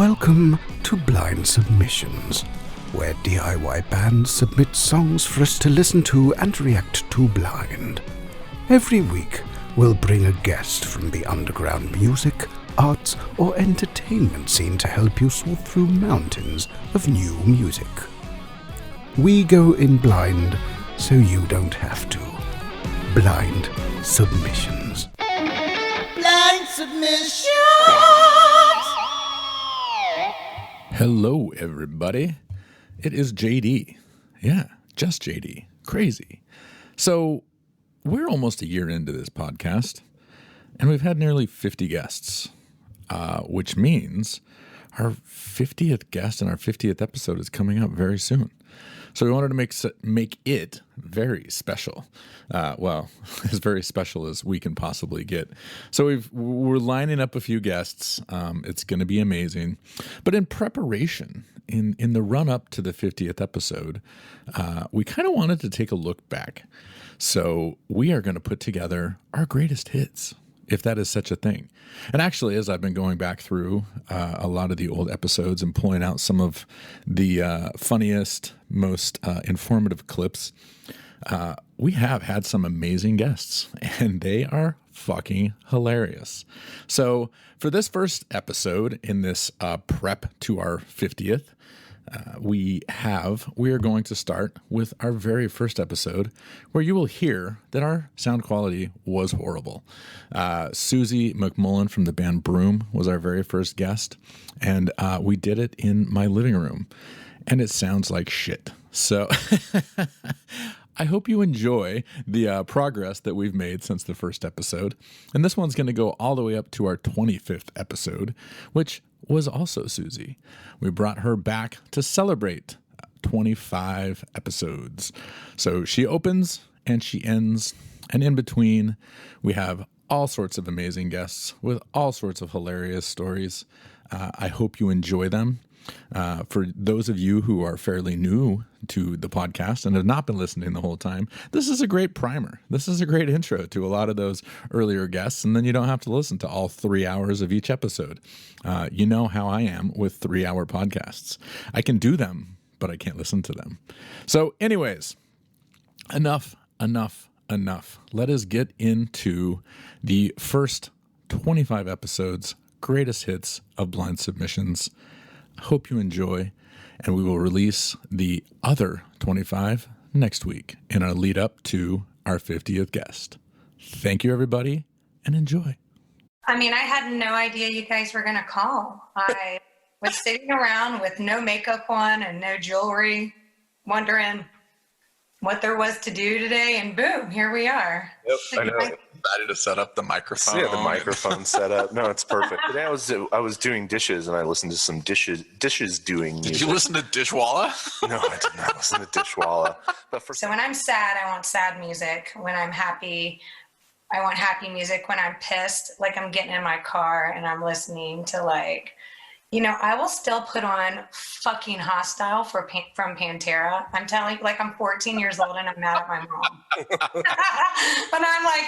Welcome to Blynd Submyshynz, where DIY bands submit songs for us to listen to and react to blind. Every week, we'll bring a guest from the underground music, arts, or entertainment scene to help you sort through mountains of new music. We go in blind, so you don't have to. Blynd Submyshynz. Blynd Submyshynz! Hello, everybody. It is JD. Yeah, just JD. Crazy. So, we're almost a year into this podcast, and we've had nearly 50 guests, which means our 50th guest and our 50th episode is coming up very soon. So we wanted to make it very special. Well, as very special as we can possibly get. So we're lining up a few guests. It's going to be amazing. But in preparation, in the run up to the 50th episode, we kind of wanted to take a look back. So we are going to put together our greatest hits, if that is such a thing. And actually, as I've been going back through a lot of the old episodes and pulling out some of the funniest, most informative clips, we have had some amazing guests, and they are fucking hilarious. So for this first episode in this prep to our 50th, we are going to start with our very first episode, where you will hear that our sound quality was horrible. Susie McMullen from the band Broom was our very first guest, and we did it in my living room, and it sounds like shit. So I hope you enjoy the progress that we've made since the first episode. And this one's going to go all the way up to our 25th episode, which was also Susie. We brought her back to celebrate 25 episodes. So she opens and she ends, and in between, we have all sorts of amazing guests with all sorts of hilarious stories. I hope you enjoy them. For those of you who are fairly new to the podcast and have not been listening the whole time, this is a great primer. This is a great intro to a lot of those earlier guests, and then you don't have to listen to all 3 hours of each episode. You know how I am with 3-hour podcasts. I can do them, but I can't listen to them. So anyways, enough. Let us get into the first 25 episodes, greatest hits of Blynd Submyshynz. Hope you enjoy, and we will release the other 25 next week in our lead up to our 50th guest. Thank you, everybody, and enjoy. I mean, I had no idea you guys were going to call. I was sitting around with no makeup on and no jewelry, wondering what there was to do today, and boom, here we are. Yep, I know. Decided to set up the microphone. Yeah, the microphone set up. No, it's perfect. Today I was doing dishes, and I listened to some dishes doing music. Did you listen to Dishwalla? No, I did not listen to Dishwalla. But So when I'm sad, I want sad music. When I'm happy, I want happy music. When I'm pissed, like I'm getting in my car and I'm listening to I will still put on fucking Hostile from Pantera. I'm telling you, I'm 14 years old and I'm mad at my mom. But I'm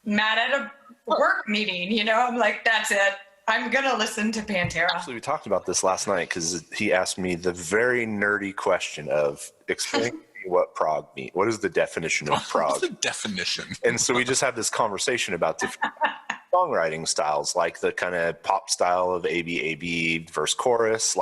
mad at a work meeting, I'm like, that's it. I'm going to listen to Pantera. Actually, we talked about this last night because he asked me the very nerdy question of explain to me what Prague means. What is the definition of Prague? What's the definition? And so we just had this conversation about different songwriting styles, like the kind of pop style of ABAB verse chorus,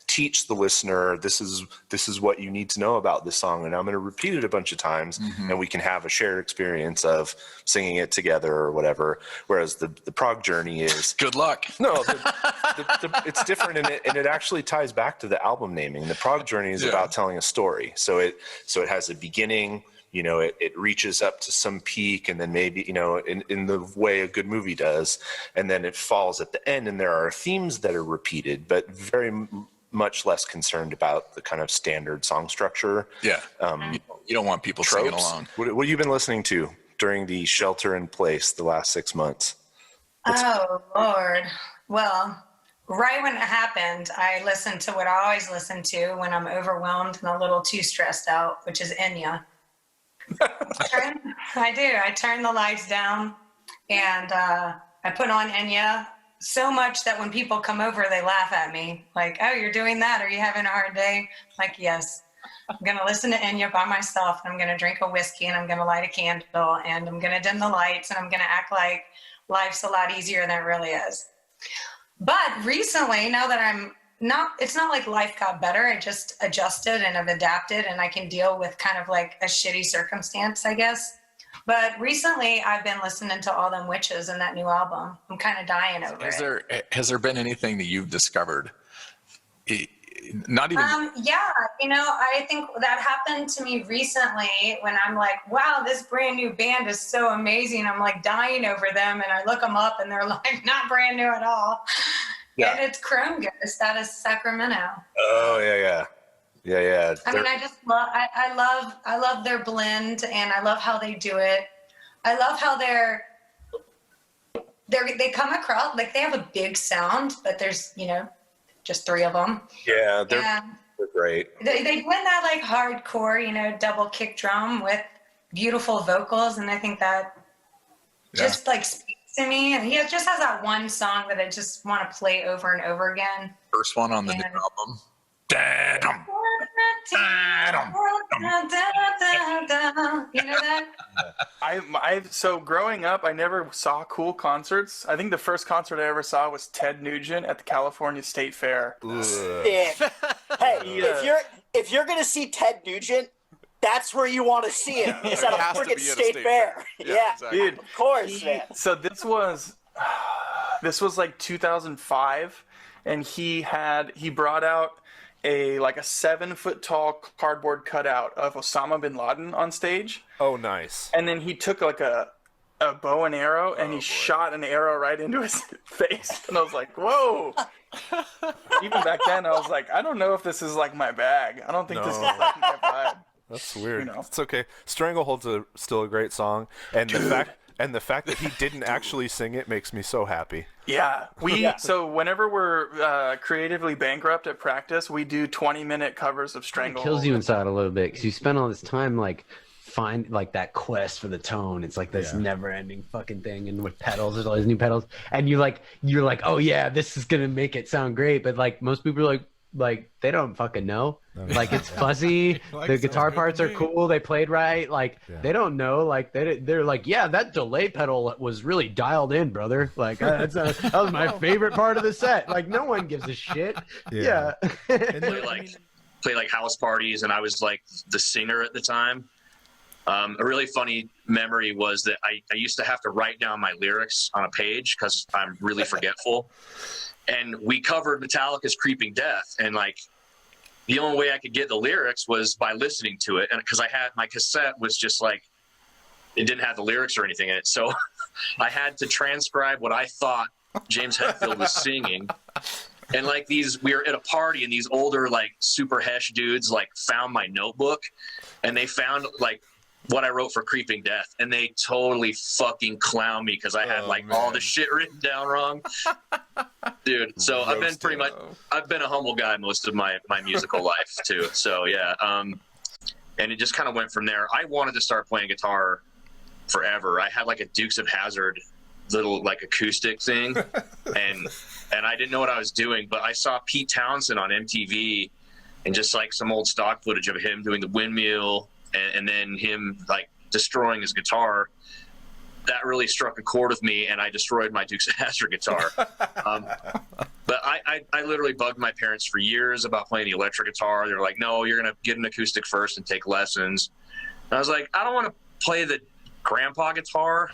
teach the listener this is what you need to know about this song, and I'm going to repeat it a bunch of times, and we can have a shared experience of singing it together or whatever. Whereas the Prague Journey is good luck. No, it's different, and it actually ties back to the album naming. The Prague Journey is about telling a story, so it has a beginning. It reaches up to some peak, and then maybe, in the way a good movie does, and then it falls at the end, and there are themes that are repeated, but very much less concerned about the kind of standard song structure. Yeah. You don't want people tropes. singing along. What have you been listening to during the shelter in place the last 6 months? Oh, Lord. Well, right when it happened, I listened to what I always listen to when I'm overwhelmed and a little too stressed out, which is Enya. I do. I turn the lights down and I put on Enya so much that when people come over, they laugh at me. Like, oh, you're doing that? Are you having a hard day? Like, yes. I'm going to listen to Enya by myself, and I'm going to drink a whiskey, and I'm going to light a candle, and I'm going to dim the lights, and I'm going to act like life's a lot easier than it really is. But recently, now that it's not like life got better. I just adjusted and have adapted, and I can deal with kind of like a shitty circumstance, I guess. But recently, I've been listening to All Them Witches and that new album. I'm kind of dying over it. Has there been anything that you've discovered? Not even. Yeah, I think that happened to me recently when I'm like, wow, this brand new band is so amazing. I'm like dying over them, and I look them up, and they're like not brand new at all. Yeah. And it's Chrome Ghost out of Sacramento. Oh yeah. I mean, I just love. I love their blend, and I love how they do it. I love how they come across like they have a big sound, but there's just 3 of them. Yeah, they're great. They blend that like hardcore, double kick drum with beautiful vocals, and I think that just like speaks to me. And he just has that one song that I just want to play over and over again. First one on the new album. You know that? So growing up, I never saw cool concerts. I think the first concert I ever saw was Ted Nugent at the California State Fair. Hey, if you're gonna see Ted Nugent, that's where you want to see him. It's at a freaking state fair. Yeah, exactly. Dude, of course, man. So this was like 2005, and he brought out a 7-foot tall cardboard cutout of Osama bin Laden on stage. Oh, nice. And then he took like a bow and arrow, and he shot an arrow right into his face. And I was like, whoa. Even back then, I was like, I don't know if this is like my bag. I don't think this is like my vibe. That's weird. It's okay. Stranglehold's still a great song, and the fact that he didn't actually sing it makes me so happy. Yeah, so whenever we're creatively bankrupt at practice, we do 20-minute covers of Stranglehold. It kills you inside a little bit because you spend all this time find that quest for the tone. It's like this never-ending fucking thing, and with pedals, there's all these new pedals, and you're like, oh yeah, this is gonna make it sound great, but like most people are like they don't fucking know. Like it's fuzzy. The guitar parts are cool. They played right. They don't know. Like they're like, yeah, that delay pedal was really dialed in, brother. Like that was my favorite part of the set. Like no one gives a shit. Yeah. Play house parties, and I was like the singer at the time. A really funny memory was that I used to have to write down my lyrics on a page because I'm really forgetful. And we covered Metallica's Creeping Death, and the only way I could get the lyrics was by listening to it. And because my cassette was just it didn't have the lyrics or anything in it. So I had to transcribe what I thought James Hetfield was singing. And we were at a party, and these older, super hesh dudes, found my notebook, and they found what I wrote for Creeping Death, and they totally fucking clown me because I had all the shit written down wrong. Dude, so I've been a humble guy most of my musical life too. So yeah, and it just kind of went from there. I wanted to start playing guitar forever. I had a Dukes of Hazzard little acoustic thing, and I didn't know what I was doing, but I saw Pete Townsend on MTV, and just some old stock footage of him doing the windmill, and then him destroying his guitar. That really struck a chord with me, and I destroyed my Dukes of Hazzard guitar. But I literally bugged my parents for years about playing the electric guitar. They were like, no, you're going to get an acoustic first and take lessons. And I was like, I don't want to play the grandpa guitar.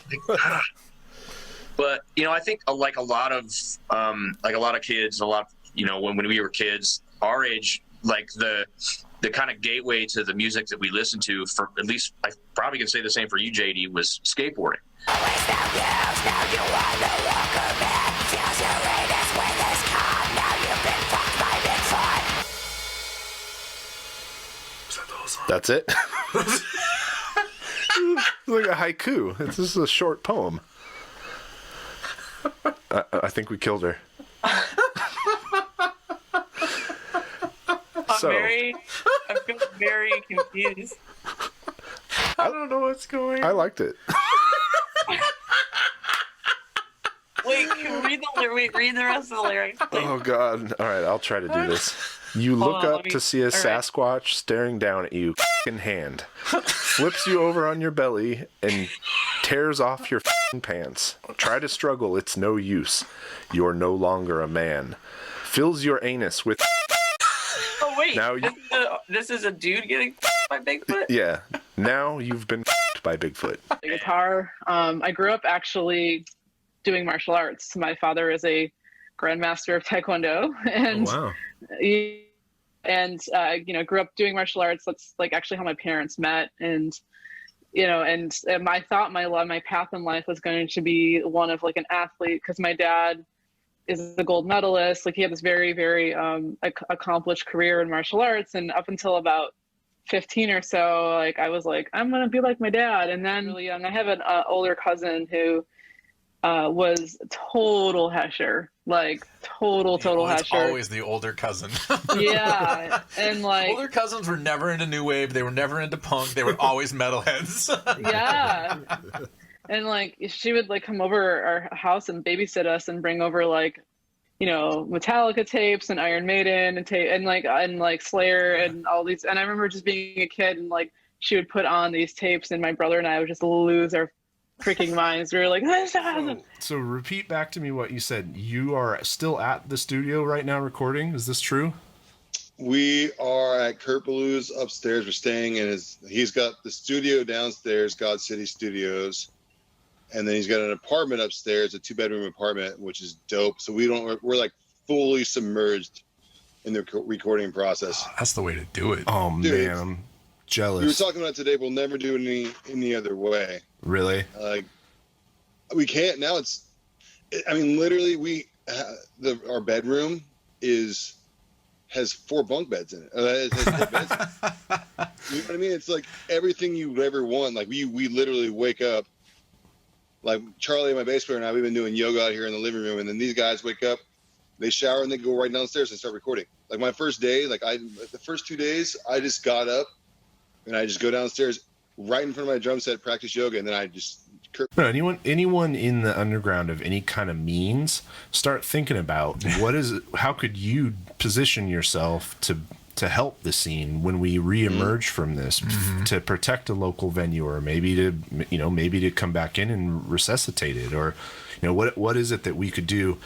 But, I think a lot of kids, when we were kids, our age, the kind of gateway to the music that we listened to, for at least I probably can say the same for you, JD, was skateboarding. That's it. It's like a haiku. This is a short poem. I think we killed her. I'm very confused. I don't know what's going on. I liked it. Wait, read the rest of the lyrics. Please. Oh God! All right, I'll try to do this. You look up to see a Sasquatch staring down at you in hand, flips you over on your belly, and tears off your pants. Try to struggle, it's no use. You're no longer a man. Fills your anus with... Oh wait, now this is a dude getting by Bigfoot? Yeah, now you've been by Bigfoot. The guitar. I grew up actually doing martial arts. My father is a grandmaster of Taekwondo, and grew up doing martial arts. That's like actually how my parents met, and I thought my path in life was going to be one of like an athlete, because my dad is a gold medalist. Like he had this very, very accomplished career in martial arts, and up until about 15 or so, like I was like, I'm gonna be like my dad. And then really young, I have an older cousin who was total hesher, like total hesher. Always the older cousin. Yeah, and like older cousins were never into new wave. They were never into punk. They were always metalheads. Yeah, and like she would like come over our house and babysit us and bring over like, Metallica tapes and Iron Maiden and like Slayer and all these. And I remember just being a kid and like she would put on these tapes and my brother and I would just lose our freaking minds. We were like, this is awesome. So repeat back to me what you said. You are still at the studio right now recording. Is this true? We are at Kurt Ballew's upstairs. We're staying in he's got the studio downstairs, God City Studios. And then he's got an apartment upstairs, a 2-bedroom apartment, which is dope. So we're like fully submerged in the recording process. Oh, that's the way to do it. Oh, dude, man, I'm jealous. We were talking about today. We'll never do it any other way. Really? Like we can't now. Literally, our bedroom has 4 bunk beds in it. It has 4 beds. You know what I mean? It's like everything you would ever want. Like we literally wake up. Like Charlie, my bass player, and I, we've been doing yoga out here in the living room, and then these guys wake up, they shower, and they go right downstairs and start recording. Like my first day, the first 2 days, I just got up, and I just go downstairs right in front of my drum set, practice yoga, and then I just... No, anyone in the underground of any kind of means, start thinking about how could you position yourself to help the scene when we reemerge from this, to protect a local venue, or maybe to come back in and resuscitate it, or what is it that we could do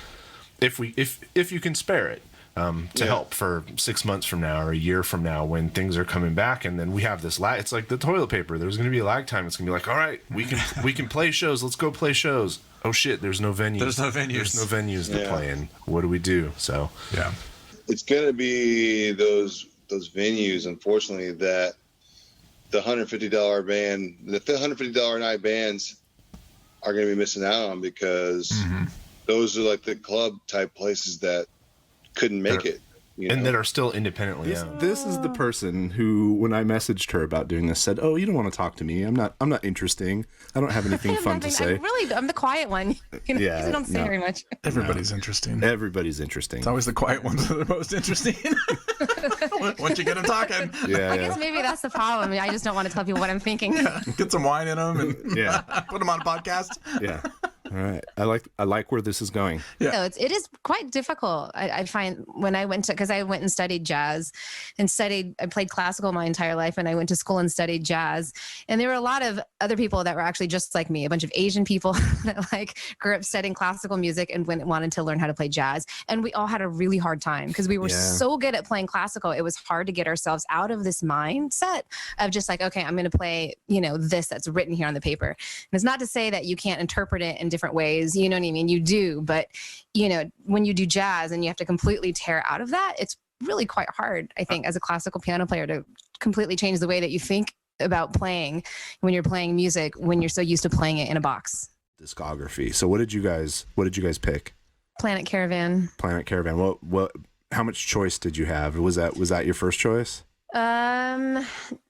if you can spare it, to help for 6 months from now or a year from now when things are coming back, and then we have this lag. It's like the toilet paper. There's going to be a lag time. It's going to be like, all right, we can play shows. Let's go play shows. Oh shit, there's no venues. There's no venues to play in. What do we do? So yeah. It's going to be those venues, unfortunately, that the $150 band, the $150 a night bands are going to be missing out on, because those are like the club type places that couldn't make it. And that are still independently owned. This is the person who, when I messaged her about doing this, said, "Oh, you don't want to talk to me. I'm not interesting. I don't have anything fun to say." I'm the quiet one. I don't say very much. Everybody's interesting. Everybody's interesting. It's always the quiet ones that are the most interesting. Once you get them talking. I guess maybe that's the problem. I just don't want to tell people what I'm thinking. Get some wine in them and put them on a podcast. Yeah. All right. I like where this is going. Yeah. No, it is quite difficult. I find when I went because I went and studied jazz and I played classical my entire life, and I went to school and studied jazz. And there were a lot of other people that were actually just like me, a bunch of Asian people that like grew up studying classical music and wanted to learn how to play jazz. And we all had a really hard time because we were so good at playing classical. It was hard to get ourselves out of this mindset of just like, okay, I'm going to play, this that's written here on the paper. And it's not to say that you can't interpret it in different ways, you know what I mean? You do, but when you do jazz and you have to completely tear out of that, it's really quite hard, I think, as a classical piano player to completely change the way that you think about playing when you're playing music, when you're so used to playing it in a box. Discography. So what did you guys pick? Planet Caravan. What how much choice did you have? Was that your first choice? John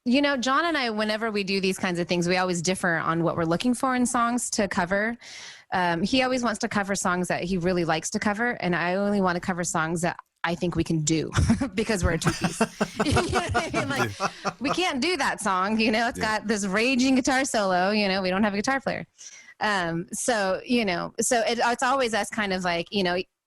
and I, whenever we do these kinds of things, we always differ on what we're looking for in songs to cover. He always wants to cover songs that he really likes to cover, and I only want to cover songs that I think we can do because we're a two-piece. You know what I mean? Like, we can't do that song, it's got this raging guitar solo, we don't have a guitar player. So, it's always us kind of like,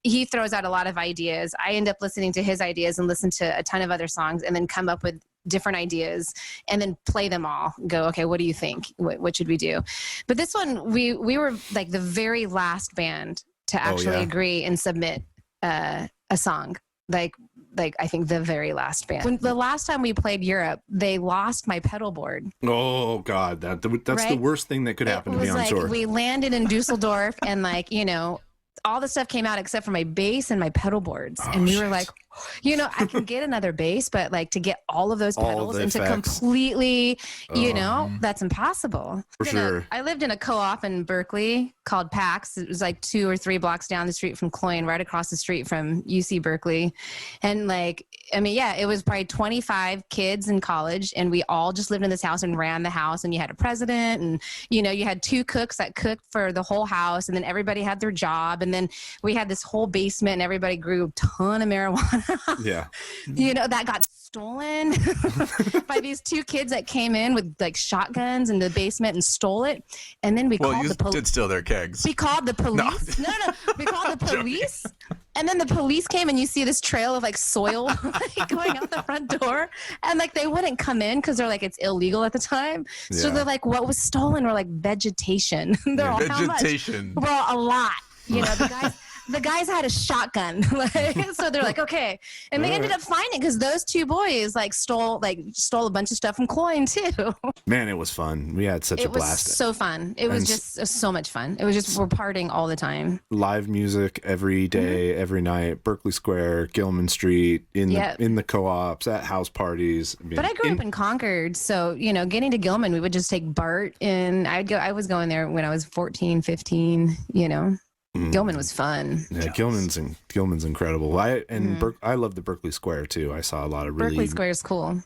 he throws out a lot of ideas. I end up listening to his ideas and listen to a ton of other songs and then come up with different ideas and then play them all. Go, okay, what do you think? What should we do? But this one, we were like the very last band to actually agree and submit a song. Like I think the very last band. When the last time we played Europe, they lost my pedal board. Oh God, that's right? the worst thing that could happen to me on tour. We landed in Dusseldorf and all the stuff came out except for my bass and my pedal boards. And we were like, I can get another bass, but like to get all of those pedals and to completely, that's impossible. For sure. I lived in a co-op in Berkeley called PAX. It was like 2 or 3 blocks down the street from Cloyne, right across the street from UC Berkeley. And it was probably 25 kids in college and we all just lived in this house and ran the house, and you had a president and, you had 2 cooks that cooked for the whole house, and then everybody had their job. And then we had this whole basement and everybody grew a ton of marijuana. Yeah. That got stolen by these 2 kids that came in with like shotguns in the basement and stole it. And then we called the police. Did steal their kegs. We called the police. No. We called the police. And then the police came and you see this trail of like soil going out the front door. And like they wouldn't come in because they're like, it's illegal at the time. So they're like, what was stolen? We're like, vegetation. They're all, vegetation. How much? Well, a lot. The guys had a shotgun. So they're like, okay. And they ended up finding, because those 2 boys stole a bunch of stuff from Cloyne too. Man, it was fun. We had such a blast. It was so fun. It was just so much fun. It was just, we're partying all the time. Live music every day, every night, Berkeley Square, Gilman Street, in the co-ops, at house parties. But I grew up in Concord. So, getting to Gilman, we would just take BART and I was going there when I was 14, 15, Gilman was fun. Yeah, Gilman's incredible. I love the Berkeley Square too. I saw a lot of Berkeley Square is cool.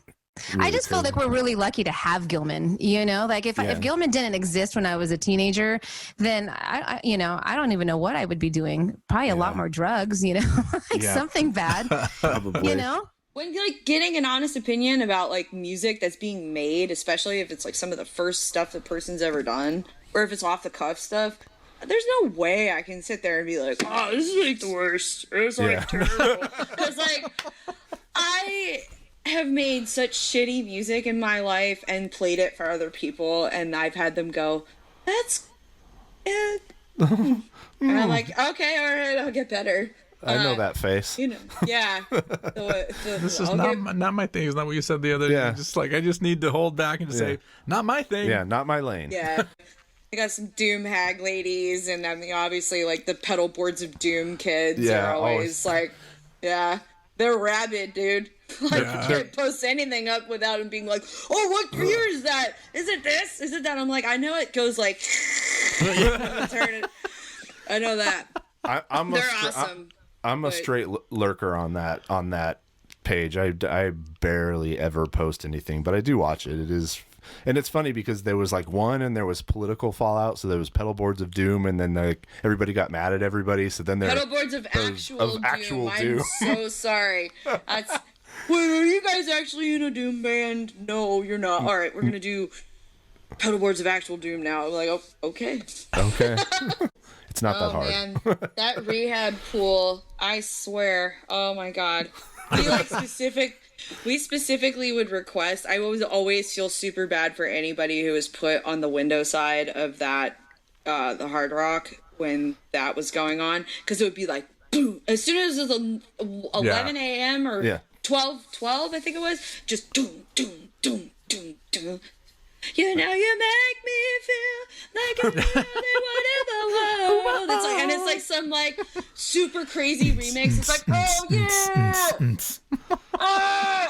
Really I just feel like we're really lucky to have Gilman. Like if Gilman didn't exist when I was a teenager, then I don't even know what I would be doing. Probably a lot more drugs. Something bad. Probably. When getting an honest opinion about music that's being made, especially if it's some of the first stuff the person's ever done, or if it's off the cuff stuff. There's no way I can sit there and be like, oh, this is the worst. It's terrible. Because I have made such shitty music in my life and played it for other people, and I've had them go, that's it. And I'm like, okay, all right, I'll get better. I know that face. Yeah. This is not my thing. It's not what you said the other day. Just I just need to hold back and just say, not my thing. Yeah, not my lane. Yeah. I got some Doom hag ladies, and obviously the pedal boards of Doom kids are always they're rabid, dude. You can't post anything up without them being like, oh, what year is that? Is it this? Is it that? I'm like, I know it goes like I know that. They're awesome. I'm a straight lurker on that page. I barely ever post anything, but I do watch it. It is. And it's funny because there was one and there was political fallout. So there was pedal boards of doom, and then everybody got mad at everybody. So then there pedal boards of actual doom. I'm so sorry. Wait, are you guys actually in a doom band? No, you're not. All right, we're gonna do pedal boards of actual doom now. I'm like, oh, okay. Okay. It's not that hard. Man, that rehab pool, I swear. Oh my God. We specifically would request, I always feel super bad for anybody who was put on the window side of that, the Hard Rock when that was going on. Because it would be like, boom, as soon as it was 11 a.m. or 12, I think it was, just doom, doom, doom, doom, doom. You make me feel like I'm the one in the world. And it's some super crazy remix. It's like, oh yeah.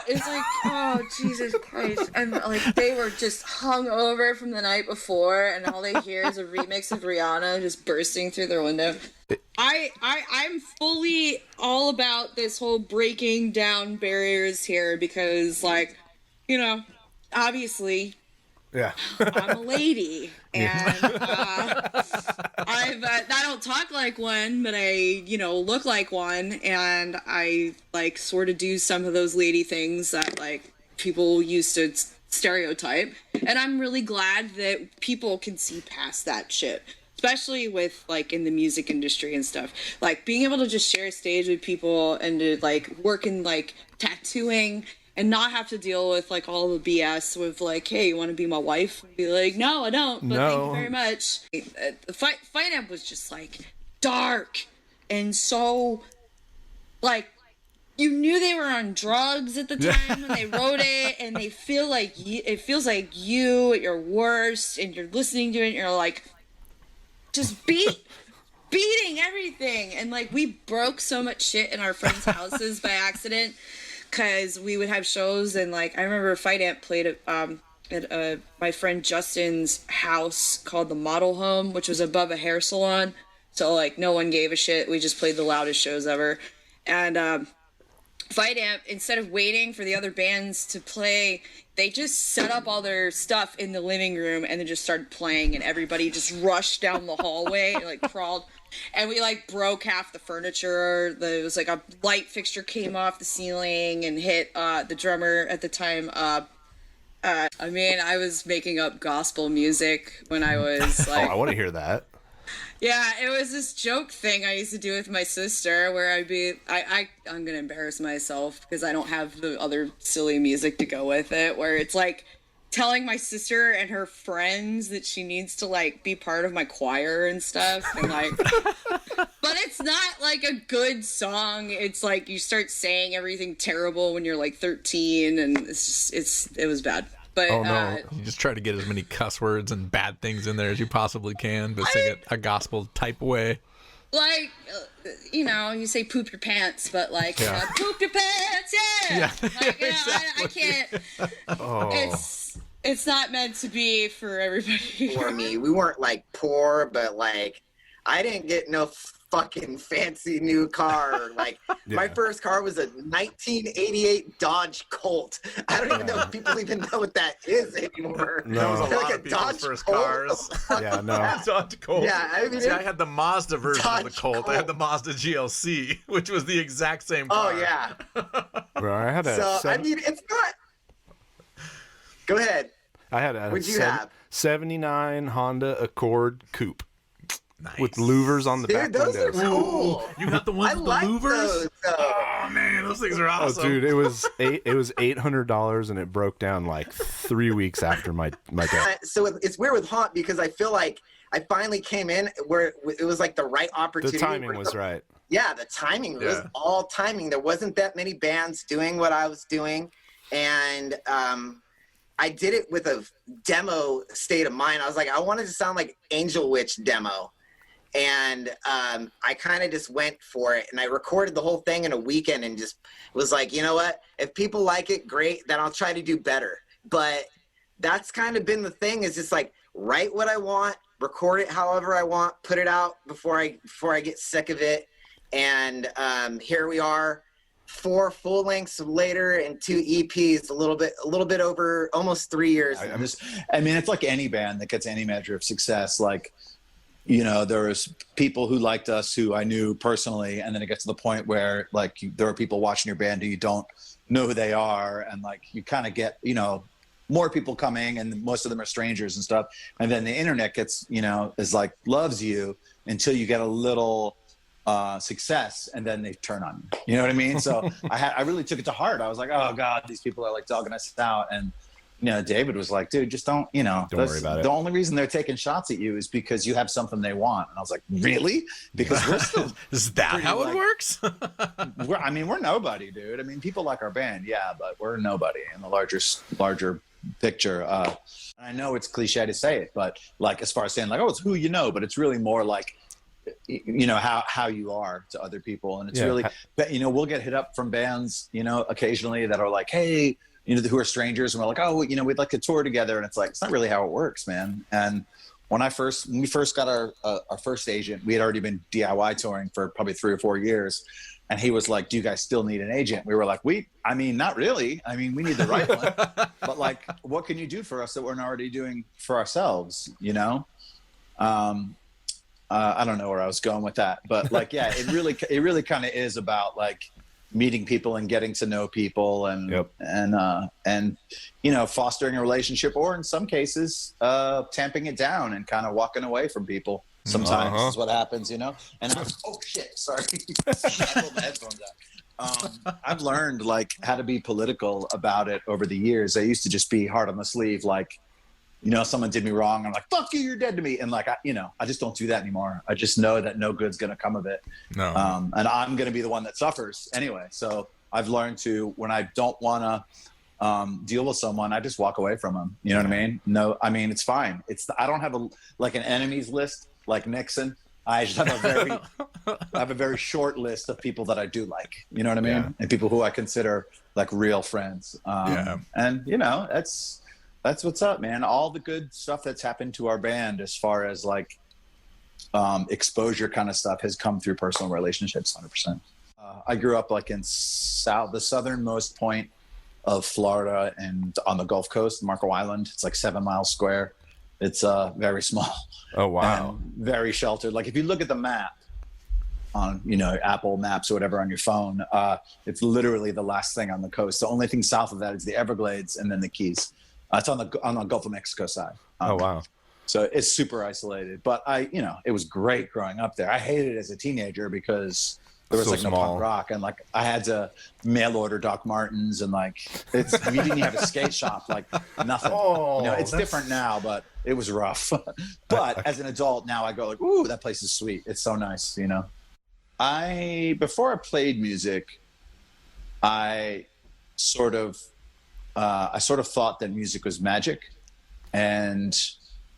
It's like, oh Jesus Christ. And they were just hung over from the night before, and all they hear is a remix of Rihanna just bursting through their window. I'm fully all about this whole breaking down barriers here because obviously I'm a lady, and I don't talk like one, but I look like one, and I sort of do some of those lady things that people used to stereotype, and I'm really glad that people can see past that shit. especially with like in the music industry and stuff, like being able to just share a stage with people and to like work in like tattooing and not have to deal with like all the BS with like, hey, you want to be my wife? And be like, no, I don't, but thank you very much. The Fight Amp was just like dark and so like, you knew they were on drugs at the time when they wrote it, and they feel like it feels like you at your worst, and you're listening to it, and you're like, just beating everything, and like we broke so much shit in our friends' houses by accident, because we would have shows, and like I remember Fight Amp played at my friend Justin's house called the Model Home, which was above a hair salon, so like no one gave a shit. We just played the loudest shows ever, and Fight Amp, instead of waiting for the other bands to play, they just set up all their stuff in the living room and then just started playing, and everybody just rushed down the hallway and like crawled, and we like broke half the furniture. There was like a light fixture came off the ceiling and hit the drummer at the time. I mean, I was making up gospel music when I was like... I want to hear that. Yeah, it was this joke thing I used to do with my sister where I'd be, I'm going to embarrass myself because I don't have the other silly music to go with it, where it's like telling my sister and her friends that she needs to like be part of my choir and stuff. And like, but it's not like a good song. It's like you start saying everything terrible when you're like 13, and it's just, it was bad. But, oh no! You just try to get as many cuss words and bad things in there as you possibly can, but sing it a gospel type way. Like, you know, you say poop your pants, but like, poop your pants, yeah. Like, you know, exactly. I can't. It's not meant to be for everybody. For me, we weren't like poor, but like, I didn't get no fucking fancy new car. Like my first car was a 1988 Dodge Colt. I don't even know if people even know what that is anymore. No, that was a lot of people's Dodge first Colt? cars. Yeah, no. Dodge Colt. Yeah, I mean, see, I had the Mazda version of the Colt. Colt. I had the Mazda GLC, which was the exact same car. Oh yeah. Bro, I had I mean, it's not. Go ahead. I had a What'd you have? 79 Honda Accord Coupe. Nice. With louvers on the back those windows. are cool. You got the ones with the louvers? Those, oh man, those things are awesome. Oh dude, it was $800 and it broke down like 3 weeks after my death. So it's weird with Haunt because I feel like I finally came in where it was like the right opportunity. The timing was right. Yeah, the timing was all timing. There wasn't that many bands doing what I was doing, and I did it with a demo state of mind. I was like, I wanted to sound like Angel Witch demo. And I kind of just went for it, and I recorded the whole thing in a weekend and just was like, you know what? If people like it, great. Then I'll try to do better. But that's kind of been the thing, is just like write what I want, record it however I want, put it out before I get sick of it. And here we are, 4 full lengths later and 2 EPs, a little bit over almost 3 years. I mean, it's like any band that gets any measure of success. Like, you know, there was people who liked us who I knew personally, and then it gets to the point where like there are people watching your band who you don't know who they are, and like you kind of get, you know, more people coming, and most of them are strangers and stuff, and then the internet gets, you know, is like loves you until you get a little success, and then they turn on you. You know what I mean? So I really took it to heart. I was like, oh God, these people are like dogging us out. And you know, David was like, dude, just don't, you know, don't worry about it. The only reason they're taking shots at you is because you have something they want. And I was like, really? Because we're still is that how it works? we're nobody, dude. I mean, people like our band, yeah, but we're nobody in the larger picture. I know it's cliche to say it, but like as far as saying like, oh, it's who you know, but it's really more like, you know, how you are to other people. And it's really, you know, we'll get hit up from bands, you know, occasionally that are like, hey, you know, who are strangers, and we're like, oh, you know, we'd like to tour together. And it's like, it's not really how it works, man. And when we first got our first agent, we had already been DIY touring for probably 3 or 4 years. And he was like, do you guys still need an agent? We were like, I mean, not really. I mean, we need the right one. But like, what can you do for us that we're not already doing for ourselves, you know? I don't know where I was going with that, but like, yeah, it really kind of is about like meeting people and getting to know people, and you know, fostering a relationship, or in some cases, tamping it down and kind of walking away from people. Sometimes this is what happens, you know? And oh shit, sorry. I pulled my headphones out. I've learned like how to be political about it over the years. I used to just be hard on the sleeve, like, you know, someone did me wrong. I'm like, fuck you, you're dead to me. And like, I just don't do that anymore. I just know that no good's going to come of it. No. And I'm going to be the one that suffers anyway. So I've learned to, when I don't want to deal with someone, I just walk away from them. You know what I mean? No, I mean, it's fine. I don't have like an enemies list like Nixon. I just have a very short list of people that I do like, you know what I mean? Yeah. And people who I consider like real friends. And you know, that's what's up, man. All the good stuff that's happened to our band as far as like exposure kind of stuff has come through personal relationships, 100%. I grew up like in the southernmost point of Florida and on the Gulf Coast, Marco Island. It's like 7 miles square. It's very small. Oh, wow. Very sheltered. Like if you look at the map on, you know, Apple Maps or whatever on your phone, it's literally the last thing on the coast. The only thing south of that is the Everglades and then the Keys. It's on the Gulf of Mexico side. Oh, wow. So it's super isolated. But it was great growing up there. I hated it as a teenager because there was like no punk rock, and like I had to mail order Doc Martens, and like we didn't even have a skate shop, like nothing. It's different now, but it was rough. But as an adult now, I go like, ooh, that place is sweet. It's so nice, you know. Before I played music, I sort of thought that music was magic, and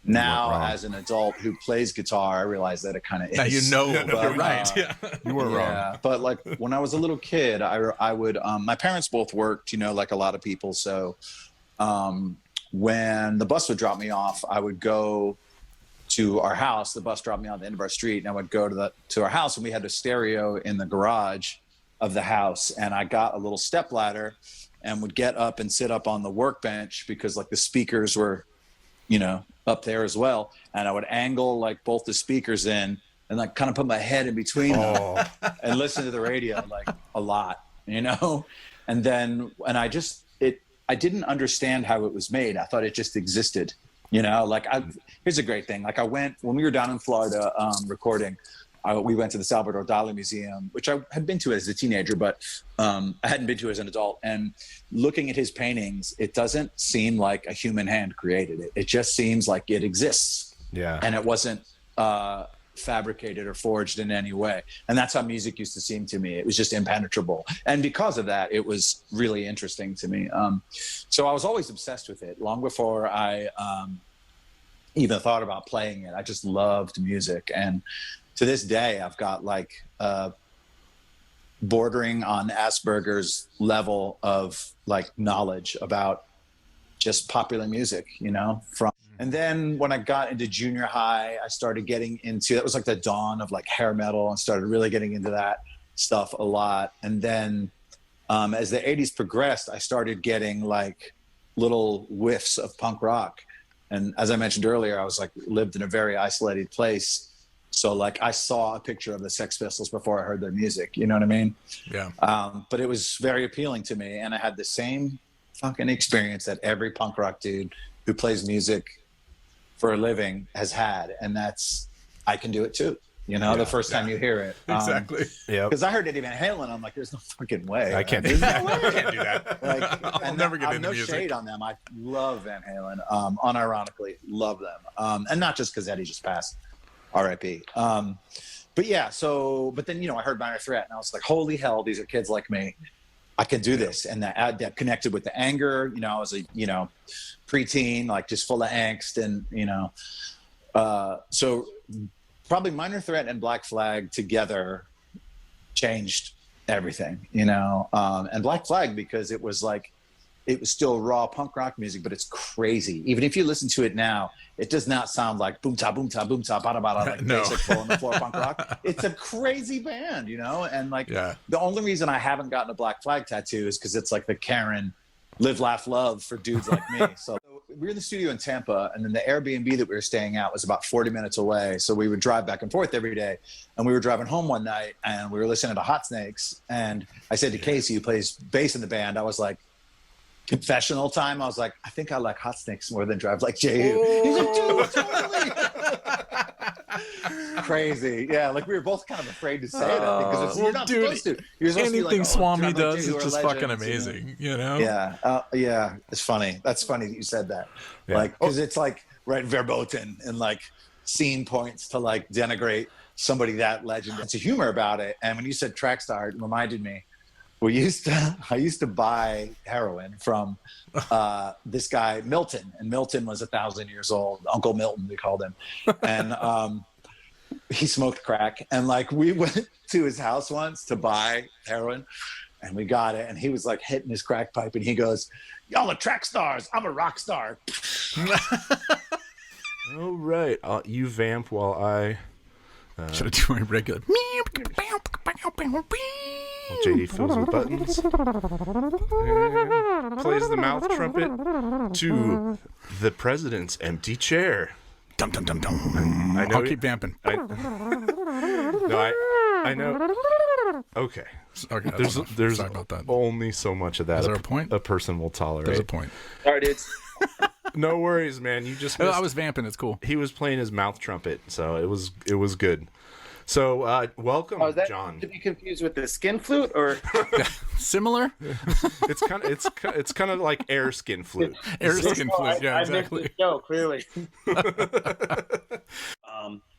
now as an adult who plays guitar, I realize that it kind of is. Now you know, you're right. You were wrong. But like when I was a little kid, I would my parents both worked, you know, like a lot of people. So when the bus would drop me off, I would go to our house. The bus dropped me on the end of our street, and I would go to our house, and we had a stereo in the garage of the house, and I got a little step ladder and would get up and sit up on the workbench because like the speakers were, you know, up there as well. And I would angle like both the speakers in and like kind of put my head in between them and listen to the radio like a lot, you know? And then, I didn't understand how it was made. I thought it just existed, you know? Like here's a great thing. Like when we were down in Florida recording, we went to the Salvador Dali Museum, which I had been to as a teenager, but I hadn't been to as an adult. And looking at his paintings, it doesn't seem like a human hand created it. It just seems like it exists. Yeah. And it wasn't fabricated or forged in any way. And that's how music used to seem to me. It was just impenetrable. And because of that, it was really interesting to me. So I was always obsessed with it long before I even thought about playing it. I just loved music. And to this day, I've got like bordering on Asperger's level of like knowledge about just popular music, you know, and then when I got into junior high, I started getting into, that was like the dawn of like hair metal, and started really getting into that stuff a lot. And then as the 80s progressed, I started getting like little whiffs of punk rock. And as I mentioned earlier, I was like lived in a very isolated place. So like I saw a picture of the Sex Pistols before I heard their music, you know what I mean? Yeah. But it was very appealing to me, and I had the same fucking experience that every punk rock dude who plays music for a living has had, and that's, I can do it too. You know, the first time you hear it. Exactly. Yeah. Because I heard Eddie Van Halen, I'm like, there's no fucking way. I can't do that. I can't do that. Like, I'll never get into no music. shade on them. I love Van Halen. Unironically, love them. And not just because Eddie just passed. R.I.P. But yeah, but then, you know, I heard Minor Threat, and I was like, holy hell, these are kids like me. I can do this. And that connected with the anger. You know, I was a, you know, preteen, like just full of angst, and, you know, so probably Minor Threat and Black Flag together changed everything, you know, and Black Flag, because it was like, it was still raw punk rock music, but it's crazy. Even if you listen to it now, it does not sound like boom ta boom ta boom ta bada bada, like basic full on the floor punk rock. It's a crazy band, you know. And like the only reason I haven't gotten a Black Flag tattoo is because it's like the Karen live, laugh, love for dudes like me. So we were in the studio in Tampa, and then the Airbnb that we were staying at was about 40 minutes away. So we would drive back and forth every day. And we were driving home one night, and we were listening to Hot Snakes. And I said to Casey, who plays bass in the band, I was like, confessional time, I was like, I think I like Hot Snakes more than Drive Like Jehu. He's like, dude, totally. Crazy. Yeah, like we were both kind of afraid to say that because you're not supposed to. You're supposed anything to be like, Swami John does J, is just fucking amazing, you know? Yeah, yeah. It's funny. That's funny that you said that. Yeah. Like, because it's like right verboten and like scene points to like denigrate somebody that legend. It's a humor about it. And when you said track star, it reminded me. I used to buy heroin from this guy Milton, and Milton was 1,000 years old. Uncle Milton, we called him, and he smoked crack. And like we went to his house once to buy heroin, and we got it. And he was like hitting his crack pipe, and he goes, "Y'all are track stars. I'm a rock star." All right, you vamp while I. Should I do my regular? JD fills with buttons. And plays the mouth trumpet to the president's empty chair. Dum dum dum dum. I know. I'll keep vamping. I know. Okay. There's Sorry about that. only so much of that. Is there a point? A person will tolerate. There's a point. Sorry, dudes. No worries, man. You just. I was vamping. It's cool. He was playing his mouth trumpet, so it was good. So welcome, Oh, is that John. to be confused with the skin flute or similar? It's kind of like air skin flute. Air skin flute. Yeah, exactly. I missed the show, clearly.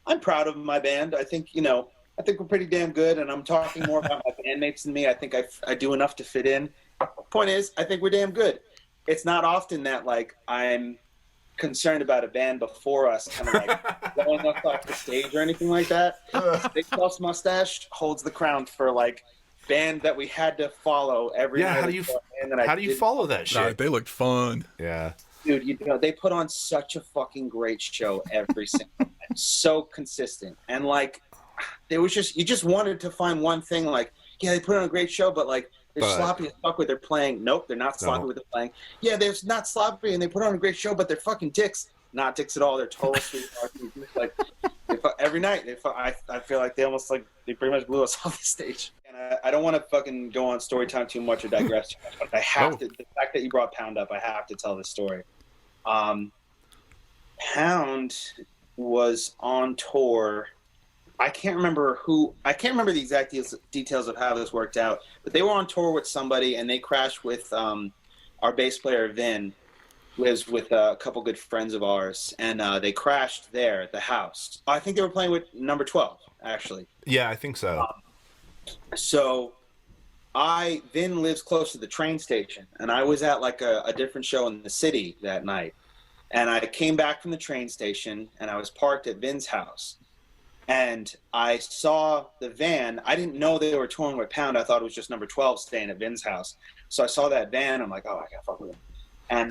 I'm proud of my band. I think we're pretty damn good, and I'm talking more about my bandmates than me. I think I do enough to fit in. Point is, I think we're damn good. It's not often that like I'm concerned about a band before us kind of like going up off the stage or anything like that. Big Sauce Mustache holds the crown for like band that we had to follow every night. How do you follow that shit? They looked fun. Yeah. Dude, they put on such a fucking great show every single night. So consistent. And like there was you just wanted to find one thing like, yeah, they put on a great show, but like they're sloppy as fuck with their playing. Nope, they're not sloppy with their playing. Yeah, they're not sloppy, and they put on a great show, but they're fucking dicks. Not dicks at all. They're total sweethearts. Like every night, I feel like they pretty much blew us off the stage. And I don't want to fucking go on story time too much or digress too much, but I have to. The fact that you brought Pound up, I have to tell this story. Pound was on tour. I can't remember the exact details of how this worked out, but they were on tour with somebody and they crashed with our bass player, Vin, who is with a couple good friends of ours. And they crashed there at the house. I think they were playing with number 12, actually. Yeah, I think so. So Vin lives close to the train station, and I was at like a different show in the city that night. And I came back from the train station and I was parked at Vin's house. And I saw the van. I didn't know they were touring with Pound. I thought it was just number 12 staying at Vin's house. So I saw that van. I'm like, oh, I gotta fuck with him. And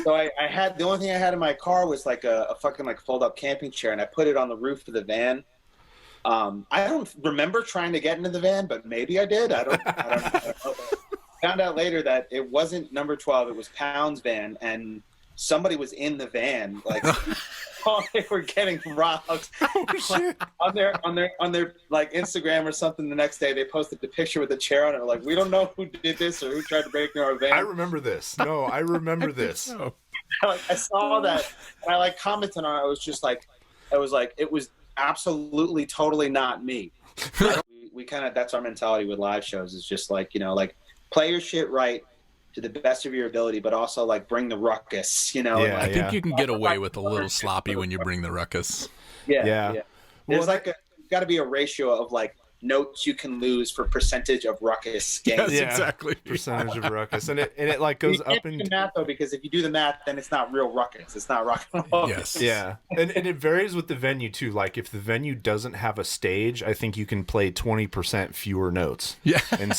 so I had the only thing I had in my car was like a fucking like fold up camping chair, and I put it on the roof of the van. I don't remember trying to get into the van, but maybe I did. I don't know. Found out later that it wasn't number 12. It was Pound's van, and somebody was in the van, like. Oh, they were getting robbed. Oh, shit. on their like Instagram or something. The next day, they posted the picture with the chair on it. Like, we don't know who did this or who tried to break into our van. I remember this. No, I remember this. I saw that, and I like commented on it. I was just like, it was absolutely, totally not me. We kind of, that's our mentality with live shows. Is just like, like play your shit right to the best of your ability, but also like bring the ruckus, Yeah, I think you can get away with a little sloppy when you bring the ruckus. Yeah. There's got to be a ratio of like notes you can lose for percentage of ruckus gains. Yes, exactly. Percentage of ruckus, and it like goes up and do the math though, because if you do the math, then it's not real ruckus. It's not rock and roll. Yes. Yeah, and it varies with the venue too. Like if the venue doesn't have a stage, I think you can play 20% fewer notes. Yeah, and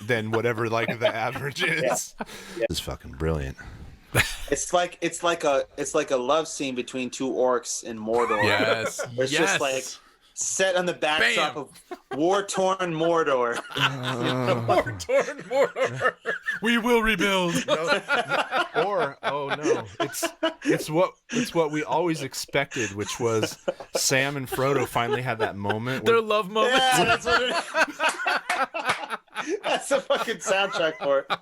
than whatever like the average is. Yeah. It's fucking brilliant. It's like a love scene between two orcs in Mordor. Yes. It's just like set on the backdrop of war-torn Mordor. War-torn Mordor. We will rebuild. It's what we always expected, which was Sam and Frodo finally had that moment. Their love moment. Yeah, that's what it is. That's the fucking soundtrack for it.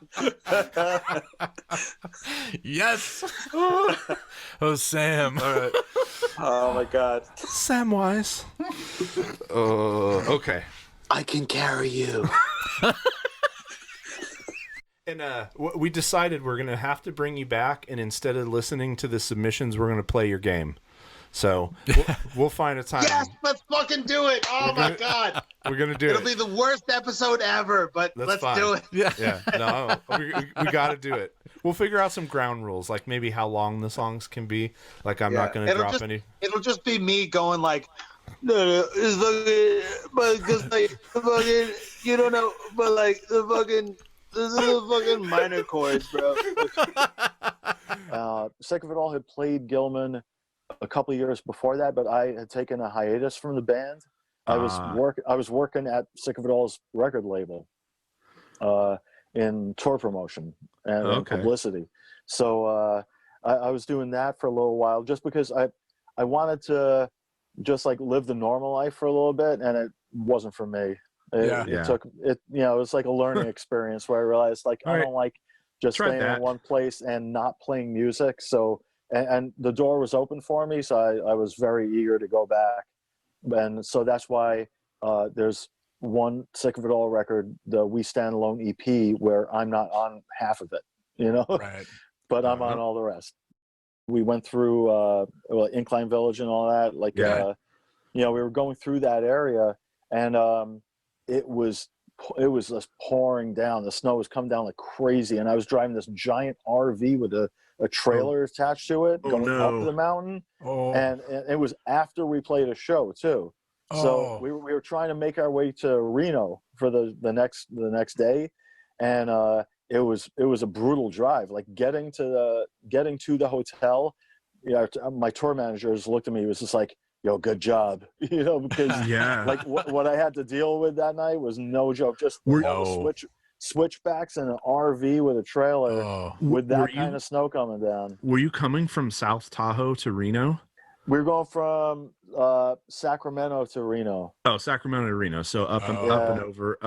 Yes. Oh, Sam. All right. Oh my God. Samwise. Okay. I can carry you. And we decided we're going to have to bring you back, and instead of listening to the submissions, we're going to play your game. So we'll find a time. Yes, let's fucking do it. Oh my God. We're going to do It'll it. be the worst episode ever, but let's do it. Yeah. No, we got to do it. We'll figure out some ground rules, like maybe how long the songs can be. Like I'm not going to drop any. It'll just be me going like, no, it's fucking, but because like the fucking, you don't know, but like the fucking, this is the fucking minor chords, bro. Sick of It All had played Gilman a couple of years before that, but I had taken a hiatus from the band. I was working at Sick of It All's record label in tour promotion and publicity. So I was doing that for a little while just because I wanted to just like live the normal life for a little bit, and it wasn't for me. It took it, you know, it was like a learning experience where I realized like I don't like just staying in one place and not playing music. So and the door was open for me, so I was very eager to go back. And so that's why there's one Sick of It All record, the We Stand Alone EP, where I'm not on half of it, you know, but I'm on all the rest. We went through Incline Village and all that, like, you know, we were going through that area, and it was just pouring down. The snow was coming down like crazy, and I was driving this giant RV with a trailer attached to it going up the mountain, and it was after we played a show too. So we were trying to make our way to Reno for the next day, and it was a brutal drive. Like getting to the hotel, you know, my tour managers looked at me. He was just like, "Yo, good job," you know, because like what I had to deal with that night was no joke. Just all the switchbacks in an RV with a trailer with that kind of snow coming down. Were you coming from South Tahoe to Reno? We were going from Sacramento to Reno. Oh, Sacramento to Reno. So up and over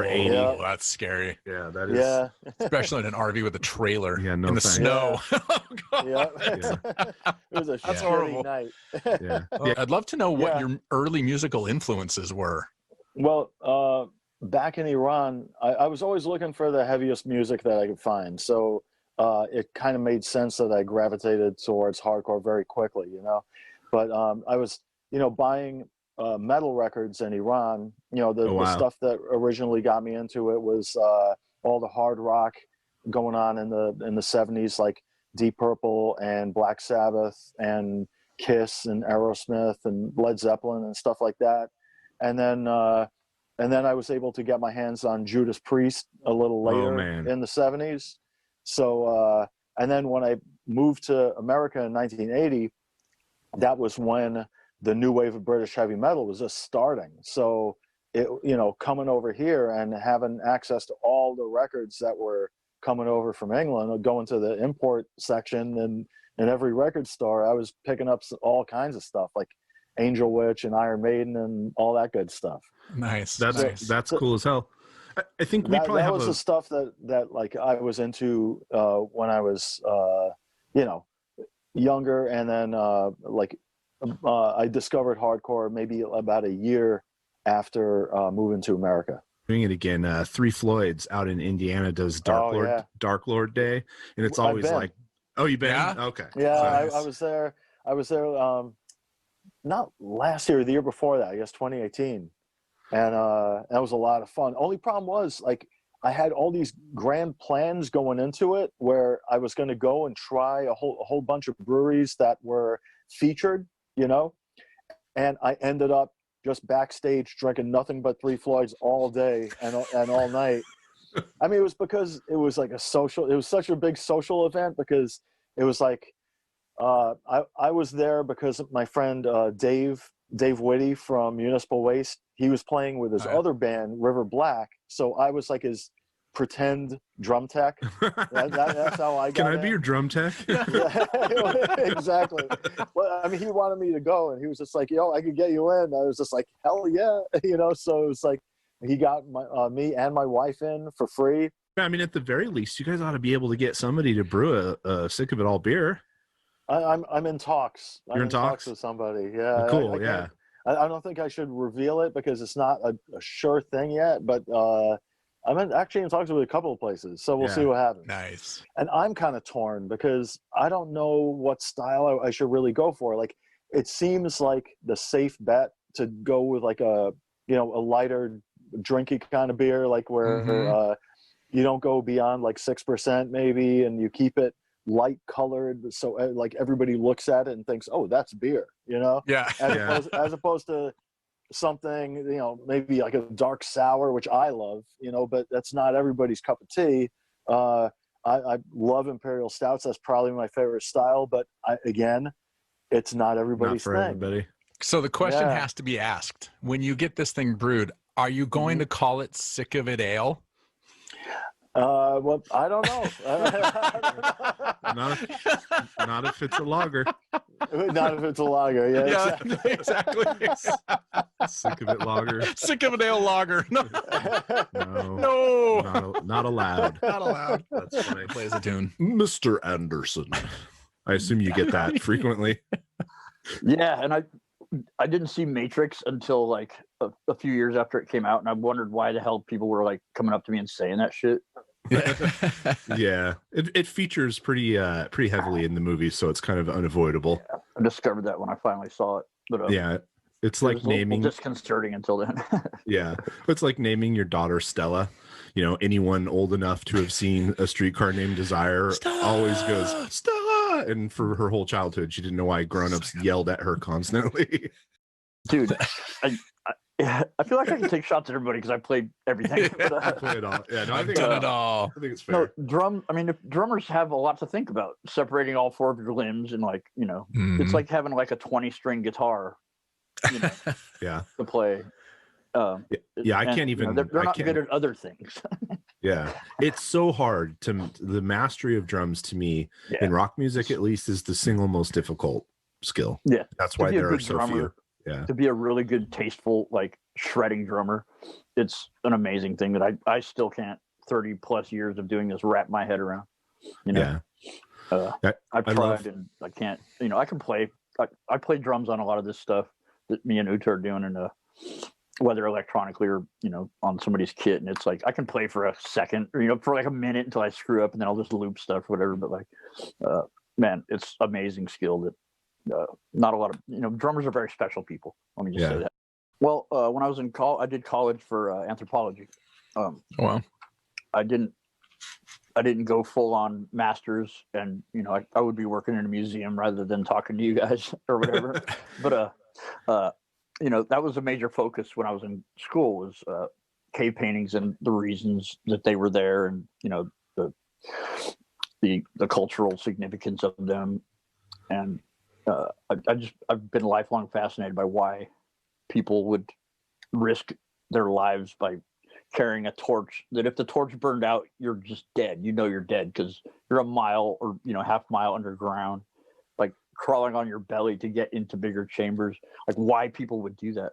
80. Oh, that's scary. Yeah, that is. Especially in an RV with a trailer in the thanks. snow. It was a That's shitty horrible. night. I'd love to know what your early musical influences were. Well, back in Iran, I was always looking for the heaviest music that I could find. So it kind of made sense that I gravitated towards hardcore very quickly, you know. But I was, you know, buying metal records in Iran. You know, the stuff that originally got me into it was all the hard rock going on in the 70s, like Deep Purple and Black Sabbath and Kiss and Aerosmith and Led Zeppelin and stuff like that. And then I was able to get my hands on Judas Priest a little later in the 70s. So, and then when I moved to America in 1980, that was when the new wave of British heavy metal was just starting. So, it, you know, coming over here and having access to all the records that were coming over from England, or going to the import section and in every record store, I was picking up all kinds of stuff like Angel Witch and Iron Maiden and all that good stuff. Nice. That's cool as hell. I think we probably that have was the stuff that like I was into when I was you know, younger, and then I discovered hardcore maybe about a year after moving to America. Doing it again. Three Floyds out in Indiana does Dark Lord Day, and it's always like, oh, you been? Yeah? Okay. Yeah, Nice. I was there. Not last year, the year before that, I guess 2018. And that was a lot of fun. Only problem was, like, I had all these grand plans going into it where I was going to go and try a whole bunch of breweries that were featured, you know, and I ended up just backstage drinking nothing but Three Floyds all day and all night. I mean, it was because it was like it was such a big social event, because it was like, I was there because my friend Dave Whitty from Municipal Waste, he was playing with his other band, River Black. So I was like his pretend drum tech. That's how I got Can I be your drum tech? Yeah, exactly. Well, I mean, he wanted me to go, and he was just like, yo, I could get you in. I was just like, hell yeah. You know, so it was like, he got me and my wife in for free. I mean, at the very least, you guys ought to be able to get somebody to brew a Sick of It All beer. I'm in talks. You're in talks with somebody. Yeah. Cool. I don't think I should reveal it because it's not a sure thing yet, but I'm actually in talks with a couple of places, so we'll see what happens. Nice. And I'm kind of torn because I don't know what style I should really go for. Like, it seems like the safe bet to go with like a lighter, drinky kind of beer, like where you don't go beyond like 6% maybe, and you keep it light colored, so like everybody looks at it and thinks, oh, that's beer, as opposed to something, maybe like a dark sour, which I love, but that's not everybody's cup of tea. I love imperial stouts. That's probably my favorite style, but again, it's not everybody's thing. Everybody. So the question has to be asked: when you get this thing brewed, are you going to call it Sick of It Ale? Well, I don't know. Not if it's a lager. Not if it's a lager. Yeah, exactly. Sick of It lager. Sick of It Ale lager. No. Not allowed. Not allowed. That's funny. Plays a tune. Mr. Anderson. I assume you get that frequently. Yeah, and I didn't see Matrix until like a few years after it came out, and I wondered why the hell people were like coming up to me and saying that shit. Yeah, it features pretty heavily in the movie, so it's kind of unavoidable. Yeah, I discovered that when I finally saw it. But yeah, it's like naming. Disconcerting until then. Yeah, it's like naming your daughter Stella. Anyone old enough to have seen A Streetcar Named Desire always goes Stella, and for her whole childhood, she didn't know why grown-ups yelled at her constantly. Dude, I feel like I can take shots at everybody because I played everything. I play it all. Yeah, no, I've done it all. I think it's fair. If drummers have a lot to think about, separating all four of your limbs, and it's like having like a 20-string guitar, yeah, to play. I can't even. They're not good at other things. Yeah, it's so hard the mastery of drums to me in rock music at least is the single most difficult skill. Yeah, that's why there are so few. Yeah, to be a really good, tasteful, like shredding drummer, it's an amazing thing that I still can't. 30 plus years of doing this wrap my head around. I've tried and I can't. I can play. I play drums on a lot of this stuff that me and Uta are doing, and whether electronically or on somebody's kit, and it's like I can play for a second or for like a minute until I screw up, and then I'll just loop stuff or whatever. But man, it's amazing skill that not a lot of drummers are very special people. Let me just say that. Well, when I was in I did college for anthropology. Wow. I didn't go full on masters, and I would be working in a museum rather than talking to you guys or whatever. But that was a major focus when I was in school, was cave paintings and the reasons that they were there, and the cultural significance of them. And I've been lifelong fascinated by why people would risk their lives by carrying a torch, that if the torch burned out, you're just dead. You're dead because you're a mile or half mile underground, like crawling on your belly to get into bigger chambers. Like why people would do that,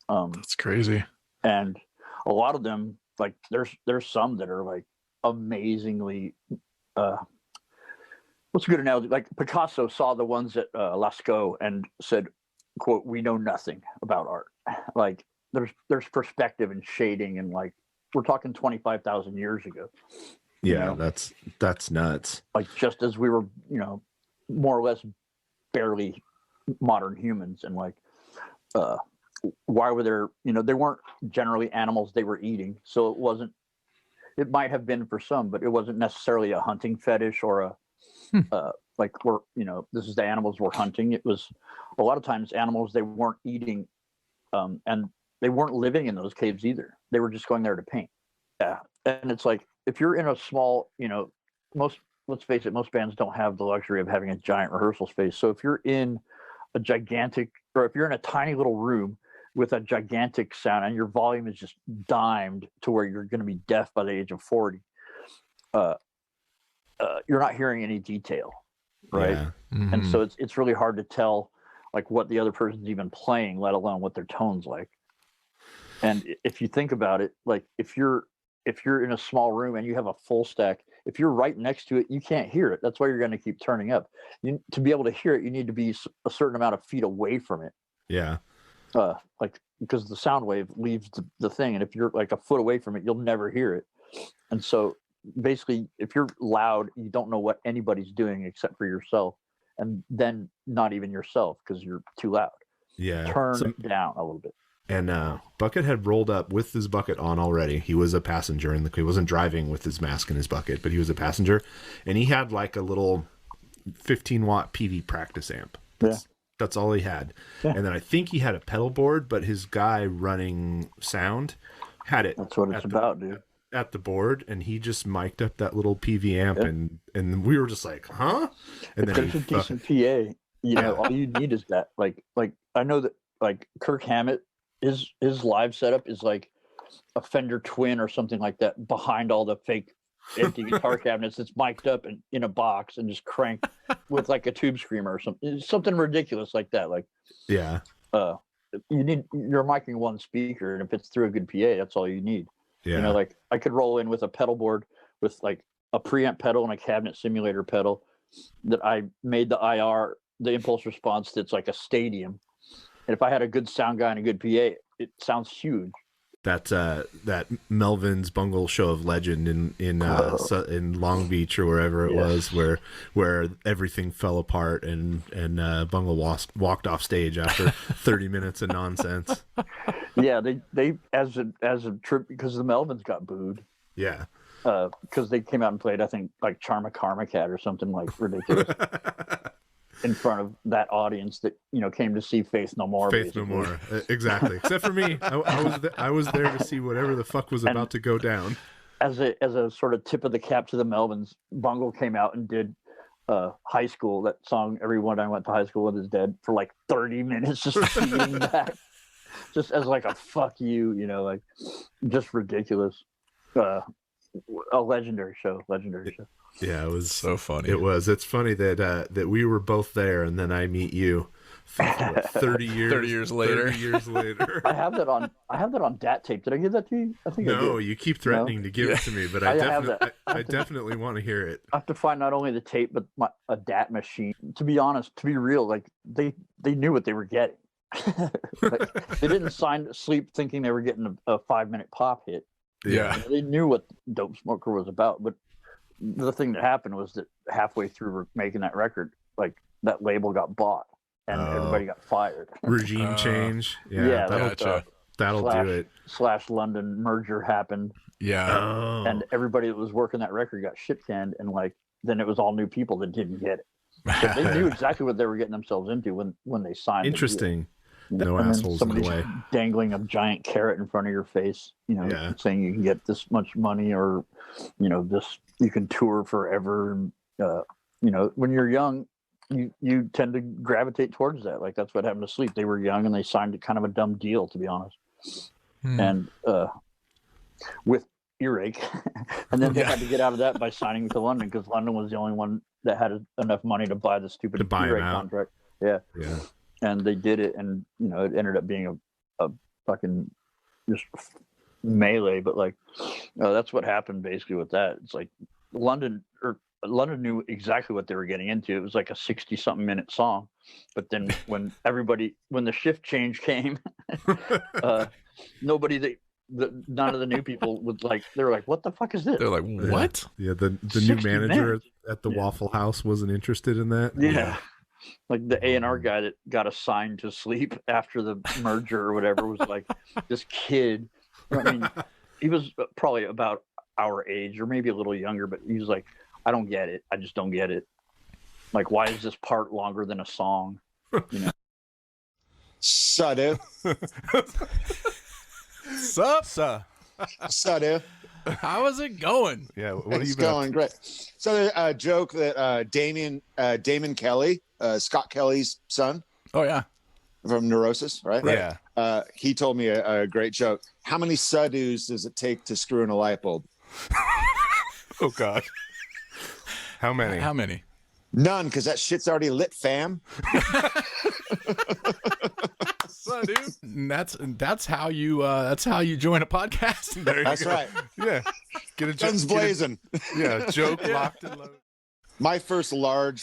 that's crazy. And a lot of them, like there's some that are like amazingly what's a good analogy? Like Picasso saw the ones at Lascaux and said, quote, "We know nothing about art." Like there's perspective and shading, and like we're talking 25,000 years ago. Yeah, that's nuts. Like just as we were, more or less barely modern humans, and like why were there, they weren't generally animals they were eating, so it might have been for some, but it wasn't necessarily a hunting fetish or a like we're, this is the animals we're hunting. It was a lot of times animals they weren't eating, and they weren't living in those caves either. They were just going there to paint. Yeah. And it's like, if you're in a small, let's face it, most bands don't have the luxury of having a giant rehearsal space. So if you're in a gigantic, or if you're in a tiny little room with a gigantic sound and your volume is just dimed to where you're going to be deaf by the age of 40, you're not hearing any detail. Right. Yeah. Mm-hmm. And so it's really hard to tell like what the other person's even playing, let alone what their tone's like. And if you think about it, like if you're in a small room and you have a full stack, if you're right next to it, you can't hear it. That's why you're going to keep turning up. To be able to hear it, you need to be a certain amount of feet away from it. Yeah. Like because the sound wave leaves the thing, and if you're like a foot away from it, you'll never hear it. And so basically, if you're loud, you don't know what anybody's doing except for yourself, and then not even yourself because you're too loud. Yeah. Turn it down a little bit. And Bucket had rolled up with his bucket on already. He was a passenger he wasn't driving with his mask and his bucket, but he was a passenger, and he had like a little 15-watt PV practice amp. That's all he had. Yeah. And then I think he had a pedal board, but his guy running sound had it. That's what it's about, dude. At the board, and he just mic'd up that little PV amp, and we were just like, huh? And if then there's a decent PA, you know, all you need is that. Like I know that like Kirk Hammett, his live setup is like a Fender Twin or something like that behind all the fake empty guitar cabinets. It's mic'd up in a box and just cranked with like a tube screamer or something ridiculous like that. Like, yeah, you're micing one speaker, and if it's through a good PA, that's all you need. Yeah. You know, like I could roll in with a pedal board with like a preamp pedal and a cabinet simulator pedal that I made the impulse response that's like a stadium. And if I had a good sound guy and a good PA, it sounds huge. That Melvin's Bungle Show of Legend in Long Beach or wherever it was, where everything fell apart and Bungle walked off stage after 30 minutes of nonsense. Yeah, they as a trip because the Melvins got booed. Yeah, because they came out and played, I think, like Charma Karma Cat or something like ridiculous in front of that audience that came to see Faith No More. Faith No More, exactly. Except for me, I was there to see whatever the fuck was about to go down. As a sort of tip of the cap to the Melvins, Bungle came out and did High School, that song Everyone I Went to High School With Is Dead, for like 30 minutes, just feeding back, just as like a fuck you, like just ridiculous. A legendary show. Yeah, it was so funny. It was. It's funny that we were both there, and then I meet you 30 years later. 30 years later. I have that on DAT tape. Did I give that to you? I think I no. did. You keep threatening to give it to me, but I definitely want to hear it. I have to find not only the tape but a DAT machine. To be honest, to be real, like they knew what they were getting. Like, they didn't sign to sleep thinking they were getting a 5-minute pop hit. Yeah, they knew what Dope Smoker was about, but the thing that happened was that halfway through making that record, like that label got bought and everybody got fired. Regime change. Yeah, that'll do it. / London merger happened. Yeah. And everybody that was working that record got shit canned, and like then it was all new people that didn't get it. So they knew exactly what they were getting themselves into when they signed. Interesting. No assholes in the way. Dangling a giant carrot in front of your face, saying you can get this much money, or this, you can tour forever. And when you're young, you tend to gravitate towards that. Like that's what happened to Sleep. They were young and they signed kind of a dumb deal, to be honest. And with Earache, and then they had to get out of that by signing to London, because London was the only one that had enough money to buy the stupid Earache contract. Yeah. And they did it, and it ended up being a fucking just melee. But like, that's what happened basically with that. It's like London knew exactly what they were getting into. It was like a 60-something minute song, but then when the shift change came, none of the new people would like. They were like, "What the fuck is this?" They're like, "What?" Yeah, the new manager at the Waffle House wasn't interested in that. Yeah. Like the A&R guy that got assigned to Sleep after the merger or whatever was like this kid. I mean, he was probably about our age or maybe a little younger, but he was like, "I don't get it. I just don't get it. Like, why is this part longer than a song?" So, dude. Sup, sir? So, dude. How is it going? Yeah, what it's going great. So, a joke that Damon Kelly, Scott Kelly's son. Oh yeah, from Neurosis, right? Yeah. He told me a great joke. How many sudoos does it take to screw in a light bulb? Oh God. How many? How many? None, because that shit's already lit, fam. Son dude. And that's how you join a podcast. There you That's go. right. Yeah. Get a Guns blazing. Yeah, joke locked and loaded. My first large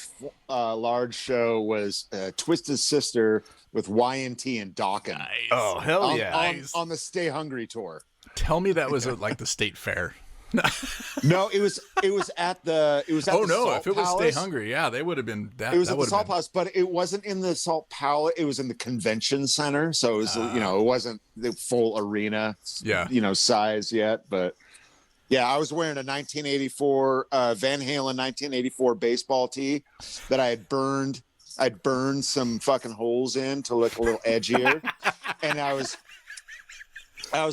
show was Twisted Sister with YNT and Dawkins. Nice. Oh, hell yeah. On the Stay Hungry tour. Tell me that was like the state fair. No, it was at the oh no! Salt If it was Palace. Stay Hungry, yeah, they would have been. That, It was that at the would have Salt been. Palace, but it wasn't in the Salt Palace. It was in the convention center, so it was it wasn't the full arena, size yet. But yeah, I was wearing a 1984 Van Halen 1984 baseball tee that I had burned. I'd burned some fucking holes in to look a little edgier, and I was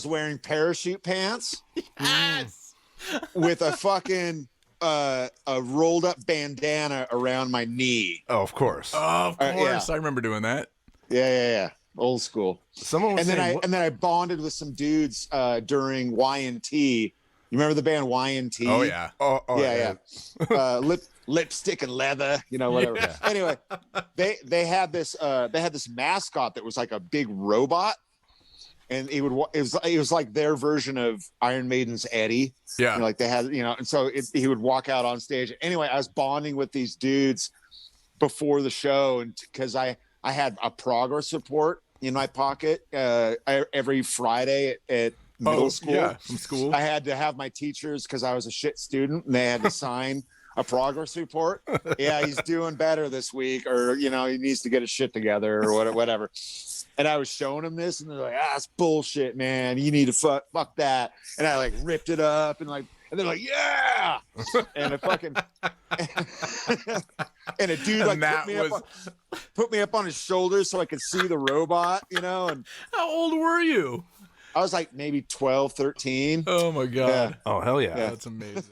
wearing parachute pants. Yes. With a fucking a rolled up bandana around my knee. Oh, of course. Oh, of course. Yeah. I remember doing that. Yeah. Old school. Someone was and then I bonded with some dudes during YNT. You remember the band YNT? Oh yeah. Yeah. Lipstick and leather, whatever. Yeah. Anyway, they had this mascot that was like a big robot. And it was like their version of Iron Maiden's Eddie. Yeah. Like they had, and so he would walk out on stage. Anyway, I was bonding with these dudes before the show, and because I had a progress report in my pocket every Friday at middle school. Yeah, from school. I had to have my teachers, because I was a shit student, and they had to sign a progress report. Yeah, he's doing better this week, or he needs to get his shit together, or whatever. And I was showing them this, and they're like, "That's bullshit, man. You need to fuck that." And I like ripped it up, and they're like, "Yeah!" And a fucking and a dude like put me up on his shoulders so I could see the robot, And how old were you? I was like maybe 12, 13. Oh my god! Yeah. Oh hell yeah! That's amazing.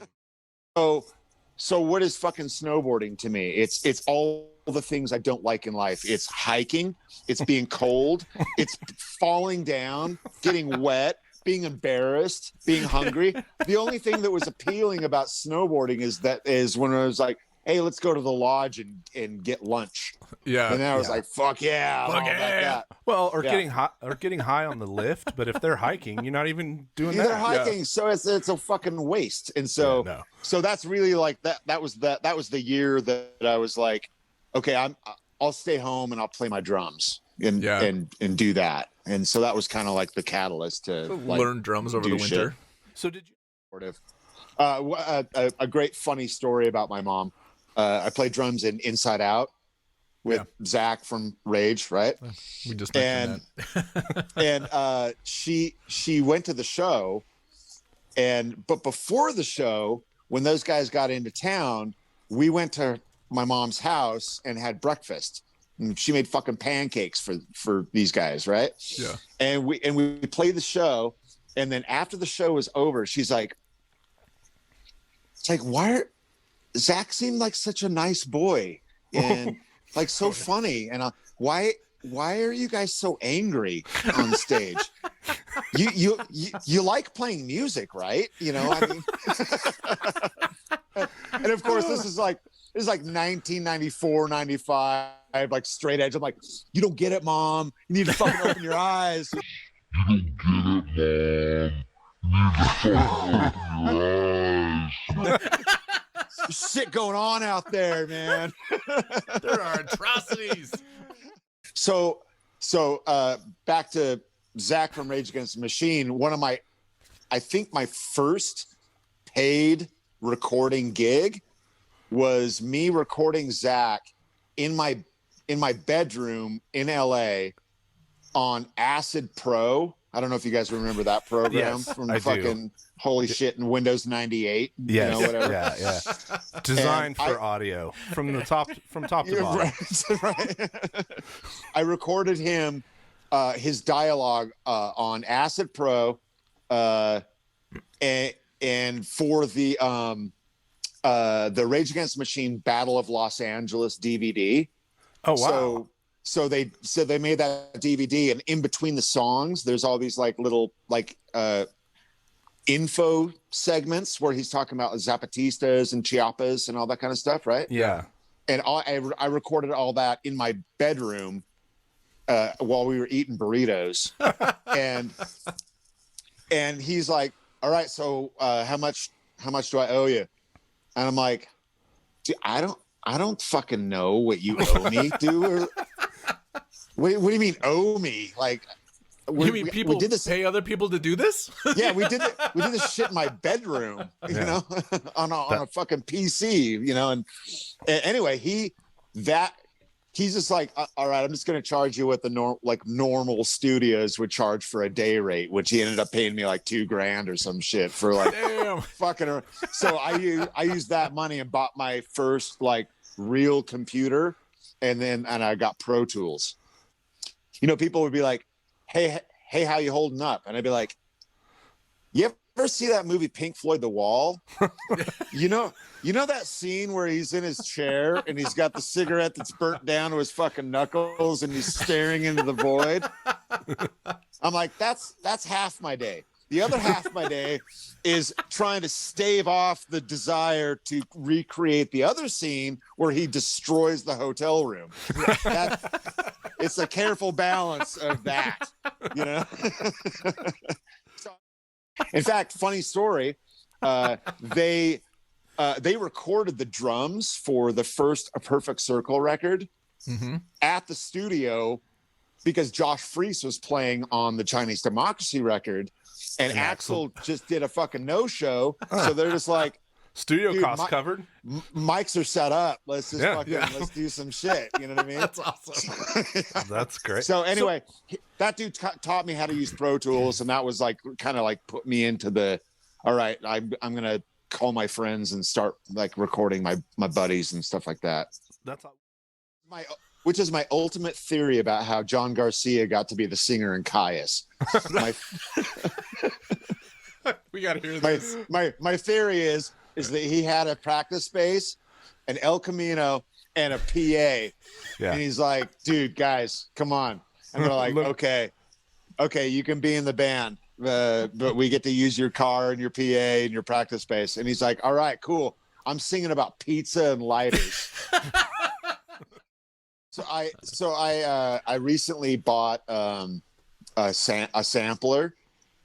So what is fucking snowboarding to me? It's all the things I don't like in life. It's hiking, it's being cold, it's falling down, getting wet, being embarrassed, being hungry. The only thing that was appealing about snowboarding is when I was like, "Hey, let's go to the lodge and get lunch." Yeah. And then I was like, "Fuck yeah!" I'm all about that. Well, getting high on the lift, but if they're hiking, you're not even doing that. They're hiking, so it's a fucking waste. And so so that's really like that. That was the year that I was like, okay, I'll stay home and I'll play my drums and do that. And so that was kind of like the catalyst to learn drums over the winter. So did you? A great funny story about my mom. I played drums in Inside Out with Zach from Rage, right? We just mentioned that. And she went to the show, but before the show, when those guys got into town, we went to my mom's house and had breakfast. And she made fucking pancakes for these guys, right? Yeah. And we played the show, and then after the show was over, she's like, "It's like, Zach seemed like such a nice boy and like so funny, and why are you guys so angry on stage? You like playing music, right? I mean." And of course, this is like 1994, 95, like straight edge. I'm like, "You don't get it, Mom. You need to fucking open your eyes." You don't get it, Mom. You need to fucking open your eyes. There's shit going on out there, man. There are atrocities. So back to Zach from Rage Against the Machine. I think my first paid recording gig was me recording Zach in my bedroom in LA on Acid Pro. I don't know if you guys remember that program from fucking holy shit in Windows 98. Yes. Whatever. Yeah. Designed for audio from top to bottom. Right. I recorded him his dialogue on Acid Pro and for the Rage Against the Machine Battle of Los Angeles DVD. Oh wow. So they made that DVD, and in between the songs, there's all these like little info segments where he's talking about Zapatistas and Chiapas and all that kind of stuff, right? Yeah. And I recorded all that in my bedroom while we were eating burritos, and he's like, "All right, so how much do I owe you?" And I'm like, "Dude, I don't fucking know what you owe me, dude. What do you mean owe me? Like, You mean people we did this, pay other people to do this? yeah, we did this shit in my bedroom, you know, on a fucking PC, you know. And anyway, he's just like, all right, I'm just going to charge you what the normal studios would charge for a day rate, which he ended up paying me like $2,000 or some shit for like fucking. So I used that money and bought my first like real computer, and I got Pro Tools. You know, people would be like, hey, how you holding up? And I'd be like, you ever see that movie Pink Floyd The Wall? you know that scene where he's in his chair and he's got the cigarette that's burnt down to his fucking knuckles and he's staring into the void? I'm like, that's half my day. The other half of my day is trying to stave off the desire to recreate the other scene where he destroys the hotel room. It's a careful balance of that, you know? In fact, funny story, they recorded the drums for the first A Perfect Circle record at the studio because Josh Freese was playing on the Chinese Democracy record, and Axl just did a fucking no-show. So they're just like, studio costs covered. Mics are set up. Let's just let's do some shit. You know what I mean? That's awesome. That's great. So anyway, that dude taught me how to use Pro Tools, and that was like kind of like put me into the, all right, I'm gonna call my friends and start like recording my buddies and stuff like that. That's which is my ultimate theory about how John Garcia got to be the singer in Caius. We gotta hear this. My theory is that he had a practice space, an El Camino, and a PA. Yeah. And he's like, dude, guys, come on. And they're like, okay, you can be in the band, but we get to use your car and your PA and your practice space. And he's like, all right, cool. I'm singing about pizza and lighters. So I recently bought a sampler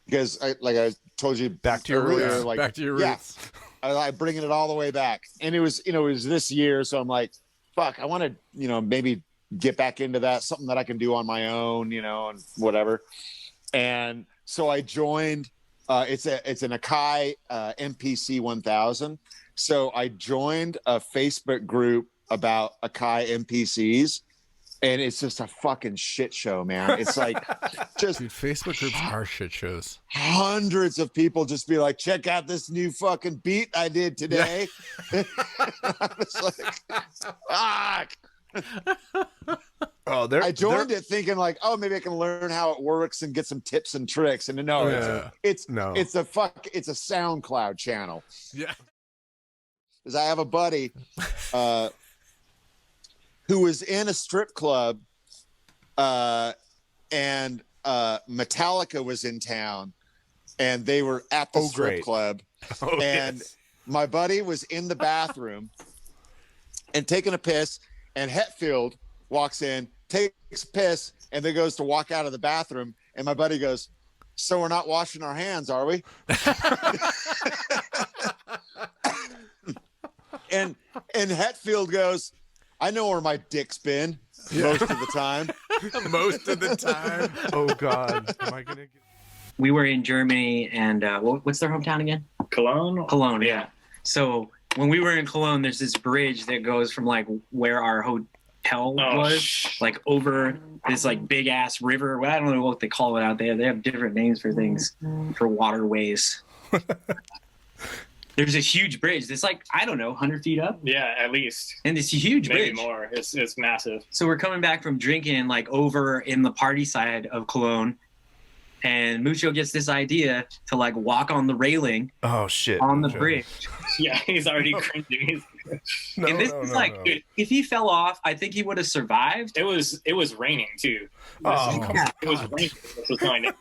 because I told you back to your roots. Back to your roots. Yeah, I bringing it all the way back, and it was this year, so I'm like, fuck, I want to maybe get back into that, something that I can do on my own, and whatever. And so I joined. It's an Akai NPC 1000. So I joined a Facebook group about Akai NPCs, and it's just a fucking shit show, man. It's like just dude, Facebook groups are shit shows. Hundreds of people just be like, check out this new fucking beat I did today. Yeah. I was like, fuck. I joined it thinking like, oh, maybe I can learn how it works and get some tips and tricks. And no, it's a SoundCloud channel. Yeah. Because I have a buddy who was in a strip club, and Metallica was in town, and they were at the strip club. And my buddy was in the bathroom and taking a piss, and Hetfield walks in, takes a piss, and then goes to walk out of the bathroom. And my buddy goes, so we're not washing our hands, are we? And Hetfield goes, I know where my dick's been most of the time. Most of the time. Oh God, am I gonna? We were in Germany, and what's their hometown again? Cologne. Cologne, yeah. So when we were in Cologne, there's this bridge that goes from like where our hotel was, like over this like big ass river. Well, I don't know what they call it out there. They have different names for things, for waterways. There's this huge bridge that's like, I don't know, 100 feet up? Yeah, at least. And it's a huge Maybe bridge. more. It's massive. So we're coming back from drinking like over in the party side of Cologne, and Mucho gets this idea to like walk on the railing. Oh shit! On the bridge. Yeah, he's already cringing. And this is like, dude, if he fell off, I think he would have survived. It was raining too. It was raining. This was going to...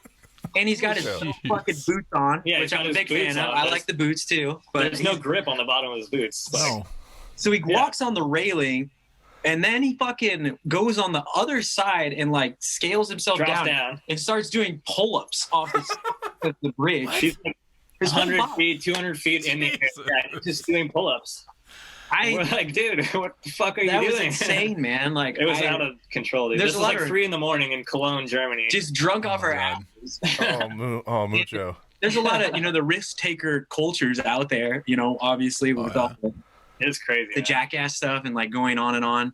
And he's got his fucking boots on, which I'm a big fan of. I like the boots too. But there's no grip on the bottom of his boots. So he walks on the railing, And then he fucking goes on the other side and like scales himself down and starts doing pull-ups off the bridge. He's like 100 feet, 200 feet in the air, just doing pull-ups. We're like, dude, what the fuck are you doing? That was insane, man. Like, it was out of control, dude. There's This was like 3 in the morning in Cologne, Germany. Just drunk off our asses. Mucho. There's a lot of, the risk taker cultures out there, obviously with all it's crazy. The jackass stuff and like going on and on.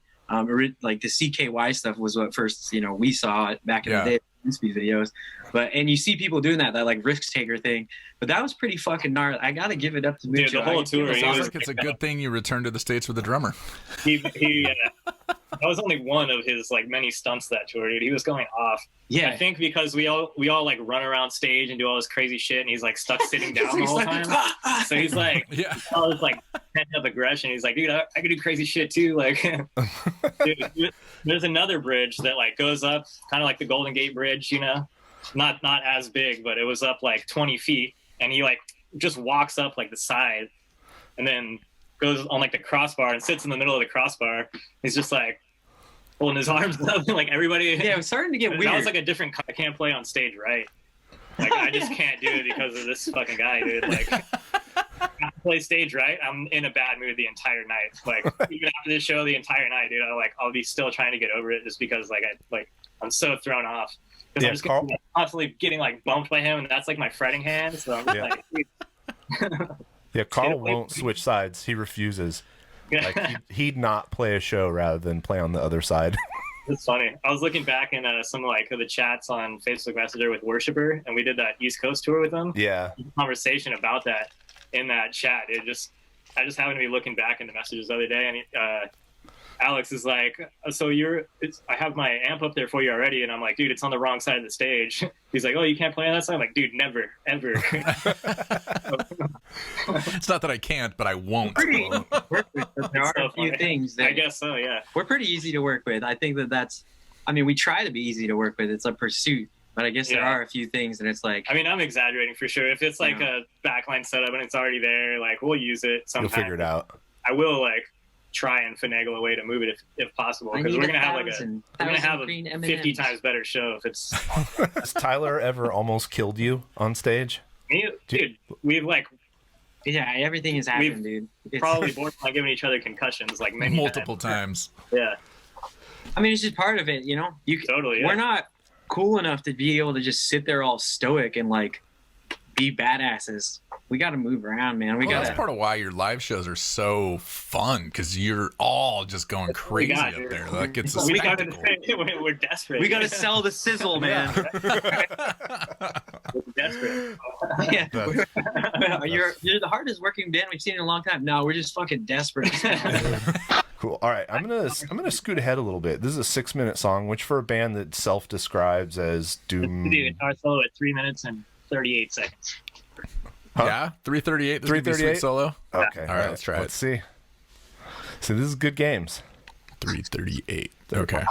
Like the CKY stuff was what first, we saw it back in the day, these videos. And you see people doing that like risk taker thing. But that was pretty fucking gnarly. I gotta give it up to Mucho. The whole tour. It sounds like it's a good thing you returned to the States with the drummer. That was only one of his like many stunts that tour, dude. He was going off. Yeah, I think because we all like run around stage and do all this crazy shit, and he's like stuck sitting down the whole time. So he's like, all this like pent up aggression. He's like, dude, I can do crazy shit too. Like, dude, there's another bridge that like goes up, kind of like the Golden Gate Bridge, not as big, but it was up like 20 feet, and he like just walks up like the side, and then goes on like the crossbar and sits in the middle of the crossbar. He's just like holding his arms up, like everybody. Yeah, it was starting to get weird. That was like a different. I can't play on stage, right? Like I just can't do it because of this fucking guy, dude. Like, I play stage right, I'm in a bad mood the entire night. Like even after this show, the entire night, dude. I'll be still trying to get over it just because I'm so thrown off. Because I'm just constantly getting like bumped by him, and that's like my fretting hand. So I'm just like, yeah, Carl won't switch sides. He refuses. Like he'd not play a show rather than play on the other side. It's funny. I was looking back in some like the chats on Facebook Messenger with Worshipper, and we did that East Coast tour with him. Yeah, conversation about that in that chat. I just happened to be looking back in the messages the other day, and Alex is like, so I have my amp up there for you already, and I'm like, dude, it's on the wrong side of the stage. He's like, oh, you can't play on that side? I'm like, dude, never, ever. It's not that I can't, but I won't. There are a few things that I guess so, yeah. We're pretty easy to work with. I think that's, we try to be easy to work with. It's a pursuit, but I guess there are a few things, and it's like, I'm exaggerating for sure. If it's like a backline setup and it's already there, like we'll use it sometime. You'll figure it out. I will try and finagle a way to move it if possible, because we're gonna have a 50 times better show if it's. Has Tyler ever almost killed you on stage? Dude, we've everything has happened, dude. It's probably borderline giving each other concussions like multiple times. Yeah, it's just part of it, You totally. We're not cool enough to be able to just sit there all stoic and like be badasses. We got to move around, man. That's part of why your live shows are so fun, because you're all just going crazy up there. Like it's a spectacle. We're desperate. We got to sell the sizzle, man. We're desperate. Yeah, you're the hardest working band we've seen in a long time. No, we're just fucking desperate. Cool. All right, I'm gonna scoot ahead a little bit. This is a 6-minute song, which for a band that self-describes as doom. Do the guitar solo at 3 minutes and 38 seconds. Huh? Yeah, 3:38. 3:38 solo. Okay. All right, let's try it. Let's see. So this is good games. 3:38. Okay.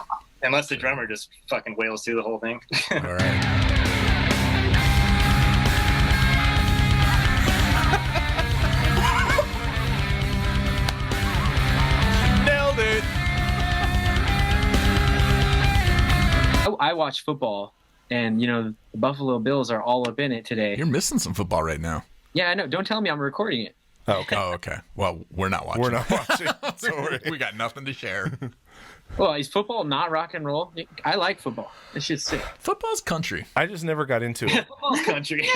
Unless the drummer just fucking wails through the whole thing. All right. Nailed it. I watch football, and the Buffalo Bills are all up in it today. You're missing some football right now. Yeah, I know. Don't tell me I'm recording it. Oh, okay. Well, we're not watching. We're not watching. So we got nothing to share. Well, is football not rock and roll? I like football. It's just sick. Football's country. I just never got into it. Football's country.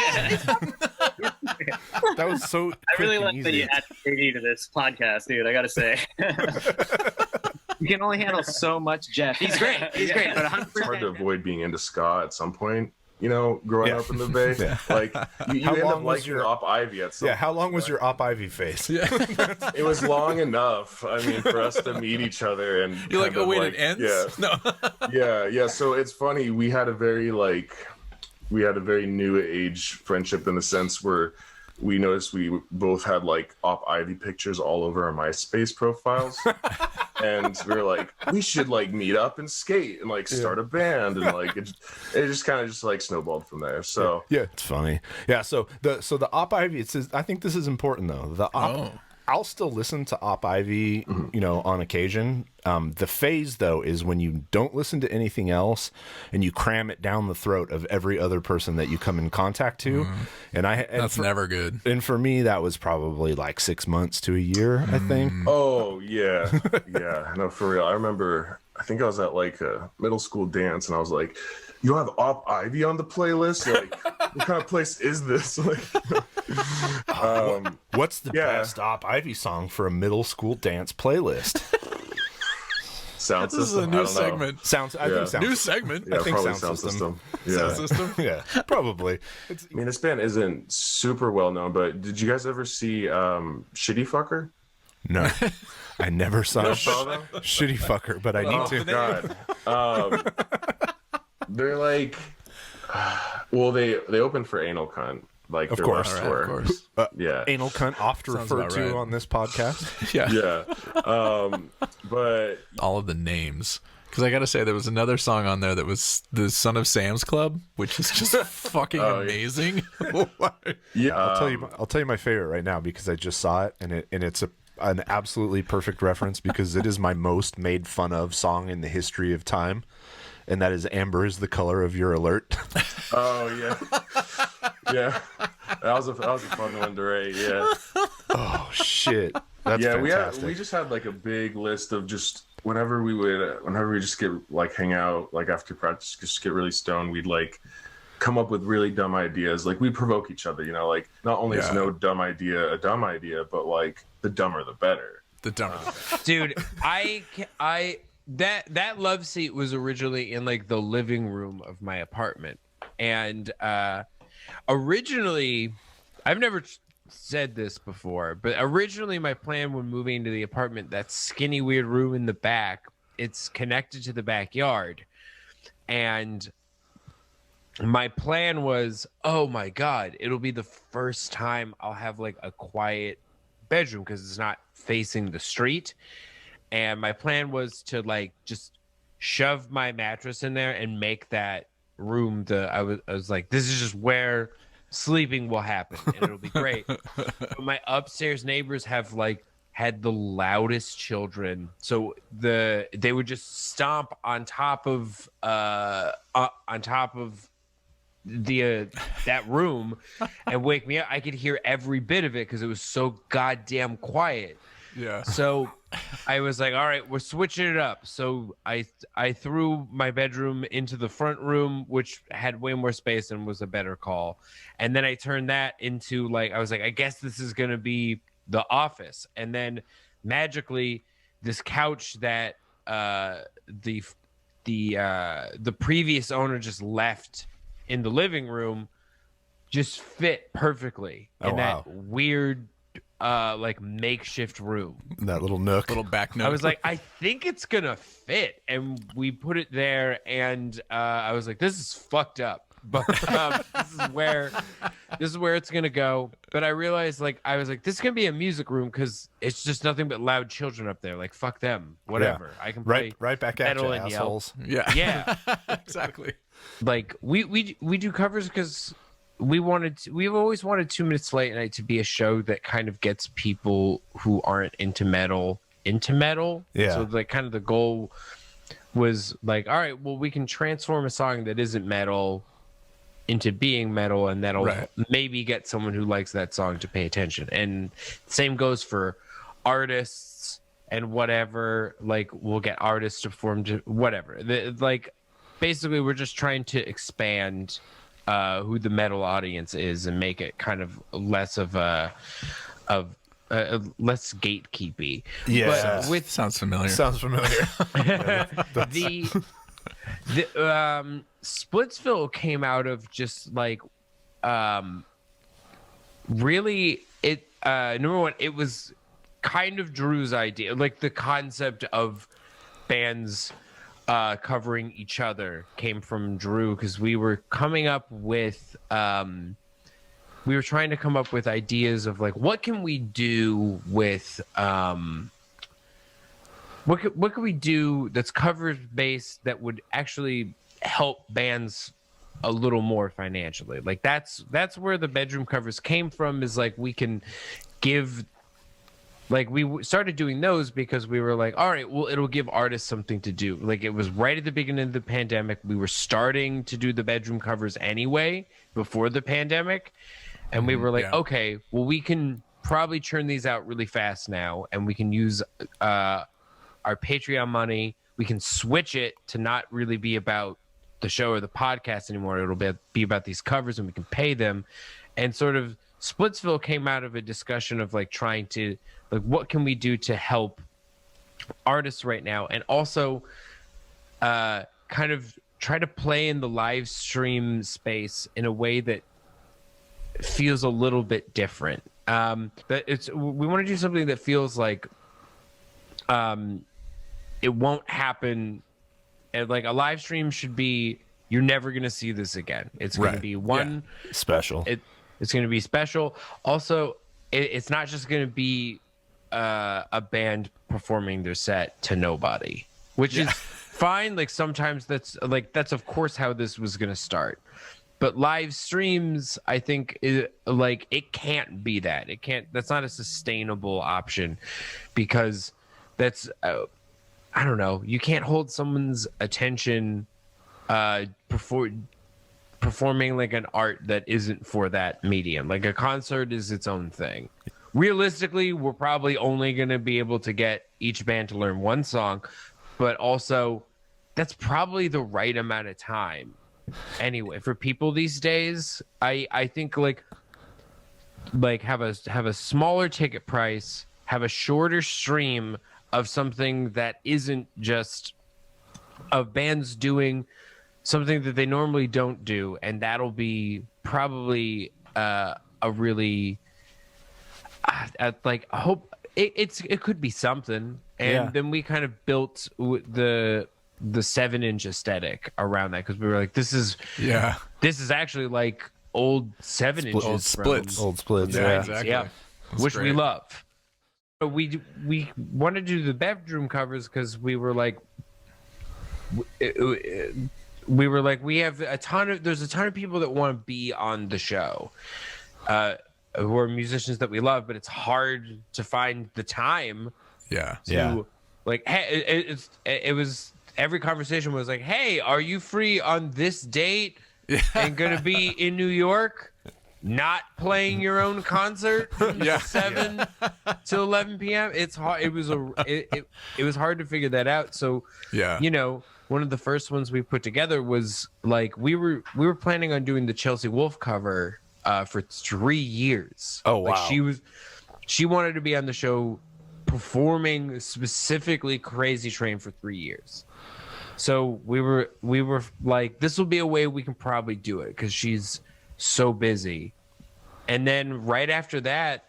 That was so. I really like that you add JD to this podcast, dude. I gotta say. You can only handle so much, Jeff. He's great. He's great, but 100%. It's hard to avoid being into ska at some point. Growing up in the Bay, like you end up liking your Op Ivy at some point. How long was your Op Ivy phase? Yeah. It was long enough. For us to meet each other and you're like, oh wait, it ends. Yeah, no. yeah. So it's funny. We had a very new age friendship in the sense where we noticed we both had like Op Ivy pictures all over our MySpace profiles. And we were like, we should like meet up and skate and like start a band, and like it just kind of just like snowballed from there. So yeah, it's funny. Yeah, so the Op Ivy, it says, I think this is important though. The Op I'll still listen to Op Ivy, you know, on occasion. The phase, though, is when you don't listen to anything else and you cram it down the throat of every other person that you come in contact to. And that's never good. And for me, that was probably like 6 months to a year, I think. Oh yeah, yeah. No, for real. I remember. I think I was at like a middle school dance, and I was like, "You have Op Ivy on the playlist? Like, what kind of place is this?" Like, what's the best Op Ivy song for a middle school dance playlist? Sound This is a system. new segment. I think sound New segment. I think probably sound system. Yeah. Sound system. Yeah, probably. I mean, this band isn't super well known, but did you guys ever see Shitty Fucker? No, I never saw Never saw them? Shitty Fucker, but I need to. God. They're like, well, they opened for Anal Cunt, like Of their course. last All right, tour. of course. Yeah, Anal Cunt, often Sounds referred about to right. on this podcast. yeah. But all of the names. Because I got to say, there was another song on there that was the Son of Sam's Club, which is just fucking amazing. yeah, I'll tell you my favorite right now because I just saw it, and it's an absolutely perfect reference because it is my most made fun of song in the history of time, and that is "Amber is the color of your alert." Oh yeah, yeah. That was a fun one to rate. Yeah. Oh shit, that's yeah. fantastic. We just had like a big list of just whenever we just get like hang out like after practice, just get really stoned. We'd like come up with really dumb ideas. Like we provoke each other, you know. Like not only is no dumb idea a dumb idea, but like the dumber the better. The dumber. Dude, that love seat was originally in like the living room of my apartment, and originally, I've never said this before, but originally my plan when moving into the apartment, that skinny weird room in the back, it's connected to the backyard, and my plan was, oh my god, it'll be the first time I'll have like a quiet bedroom because it's not facing the street. And my plan was to like just shove my mattress in there and make that room I was like, this is just where sleeping will happen and it'll be great. But my upstairs neighbors have like had the loudest children, so they would just stomp on top of that room and wake me up. I could hear every bit of it because it was so goddamn quiet. Yeah. So I was like, all right, we're switching it up. So I threw my bedroom into the front room, which had way more space and was a better call. And then I turned that into like, I was like, I guess this is going to be the office. And then magically this couch that the previous owner just left in the living room just fit perfectly in that weird like makeshift room, that little nook, little back nook. I was like, I think it's gonna fit, and we put it there, and I was like, this is fucked up, but this is where it's gonna go. But I realized, like, I was like, this is gonna be a music room because it's just nothing but loud children up there. Like, fuck them, whatever. Yeah. I can play right back at you, and assholes. Yeah, exactly. Like we do covers because we've always wanted 2 Minutes Late Night to be a show that kind of gets people who aren't into metal. Yeah. So like kind of the goal was like, all right, well, we can transform a song that isn't metal into being metal, and that'll maybe get someone who likes that song to pay attention. And same goes for artists and whatever. Like we'll get artists to form to whatever. Like basically, we're just trying to expand who the metal audience is and make it kind of less of less gatekeepy. Yeah, but sounds familiar. The Splitsville came out of just like really it number one, it was kind of Drew's idea, like the concept of bands covering each other came from Drew, because we were coming up with we were trying to come up with ideas of like, what can we do with what could we do that's covers based that would actually help bands a little more financially. Like that's where the bedroom covers came from, is like we can give like we started doing those because we were like, all right, well, it'll give artists something to do. Like it was right at the beginning of the pandemic. We were starting to do the bedroom covers anyway before the pandemic. And we were like, okay, well, we can probably churn these out really fast now. And we can use our Patreon money. We can switch it to not really be about the show or the podcast anymore. It'll be about these covers, and we can pay them. And sort of Splitsville came out of a discussion of like trying to, like, what can we do to help artists right now, and also kind of try to play in the live stream space in a way that feels a little bit different. That we want to do something that feels like it won't happen. And like a live stream should be, you're never going to see this again. It's going to be one special. It's going to be special. Also, it's not just going to be a band performing their set to nobody, which is fine. Like sometimes that's of course how this was going to start. But live streams, I think, it can't be that. It can't. That's not a sustainable option, because that's I don't know. You can't hold someone's attention performing like an art that isn't for that medium. Like a concert is its own thing. Realistically, we're probably only going to be able to get each band to learn one song, but also that's probably the right amount of time. Anyway, for people these days, I think like have a smaller ticket price, have a shorter stream of something that isn't just of bands doing something that they normally don't do, and that'll be probably a really like hope it could be something. And then we kind of built the 7-inch aesthetic around that, because we were like, this is actually like old 7 inches, old splits, yeah, which we love. But we wanted to do the bedroom covers because we were like, we have there's a ton of people that want to be on the show, who are musicians that we love, but it's hard to find the time. Like, hey, it was, every conversation was like, hey, are you free on this date and gonna be in New York, not playing your own concert from 7 to 11 p.m. It's hard. It was hard to figure that out. So you know, one of the first ones we put together was like, we were planning on doing the Chelsea Wolfe cover for 3 years. Oh wow. Like she wanted to be on the show performing specifically Crazy Train for 3 years. So we were like, this will be a way we can probably do it, because she's so busy. And then right after that,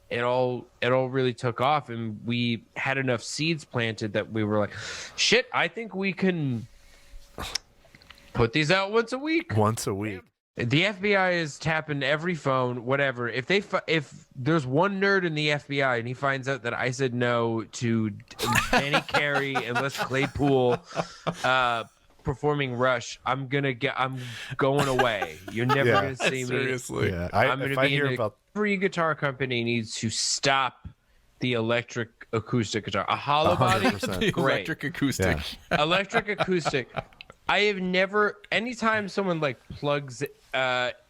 it all really took off, and we had enough seeds planted that we were like, shit, I think we can put these out once a week. The FBI is tapping every phone, whatever. If there's one nerd in the FBI and he finds out that I said no to Danny Carey and Les Claypool performing Rush, I'm going away. You're never gonna see me. Seriously. Yeah. I'm gonna be in every guitar company needs to stop the electric acoustic guitar. A hollow body, great. Electric acoustic. Electric acoustic. I have never, anytime someone like plugs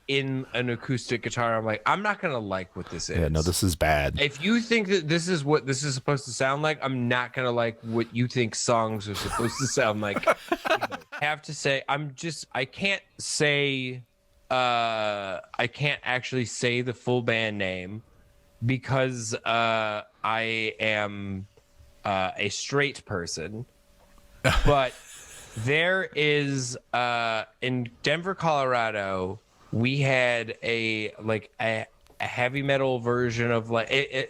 in an acoustic guitar, I'm like, I'm not gonna like what this is. Yeah, no, this is bad. If you think that this is what this is supposed to sound like, I'm not gonna like what you think songs are supposed to sound like. I have to say, I can't actually say the full band name, because I am a straight person. But there is in Denver, Colorado, we had a heavy metal version of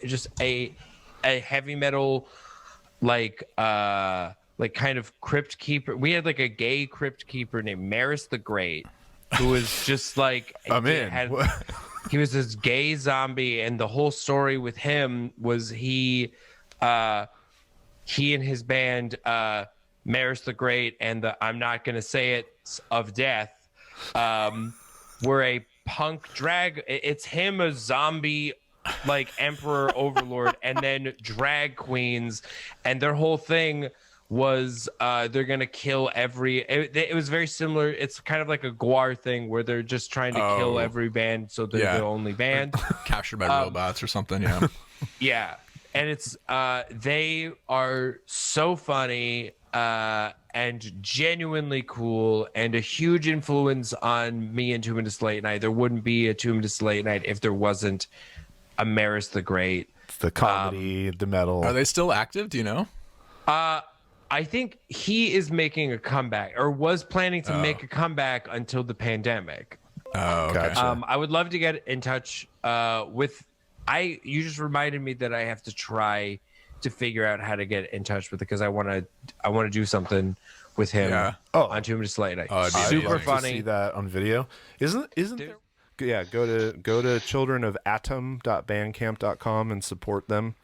just a heavy metal like kind of crypt keeper. We had like a gay crypt keeper named Maris the Great, who was just like he was this gay zombie, and the whole story with him was he and his band Maris the Great and the I'm not gonna say it of Death were a punk drag. It's him, a zombie like emperor overlord, and then drag queens, and their whole thing was they're gonna kill it was very similar. It's kind of like a Guar thing where they're just trying to kill every band, so they're the only band. Captured by robots or something. Yeah. Yeah, and it's they are so funny and genuinely cool, and a huge influence on me and Two Minutes Late Night. There wouldn't be a 2 Minutes Late Night if there wasn't a Maris the Great. The comedy, the metal. Are they still active? Do you know? I think he is making a comeback, or was planning to make a comeback until the pandemic. Oh, okay. Gotcha. I would love to get in touch with. You just reminded me that I have to try to figure out how to get in touch with it, because I want to do something with him on 2 Minutes Late Night. Super funny. To see that on video. Isn't there? Yeah, go to childrenofatom.bandcamp.com and support them.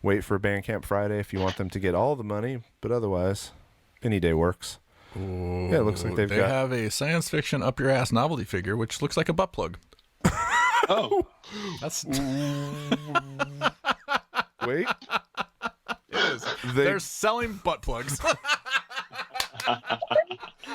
Wait for Bandcamp Friday if you want them to get all the money, but otherwise, any day works. Ooh, yeah, it looks like they have a science fiction up your ass novelty figure, which looks like a butt plug. Oh, that's wait. They're selling butt plugs.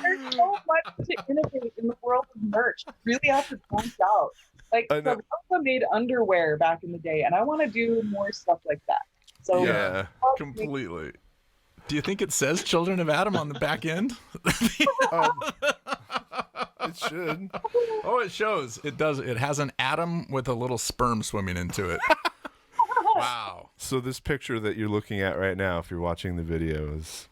There's so much to innovate in the world of merch. Really have to point out. Like, so Alpha made underwear back in the day, and I want to do more stuff like that. So yeah, completely. Do you think it says Children of Adam on the back end? It should. Oh, it shows. It does. It has an atom with a little sperm swimming into it. Wow. So this picture that you're looking at right now, if you're watching the video, is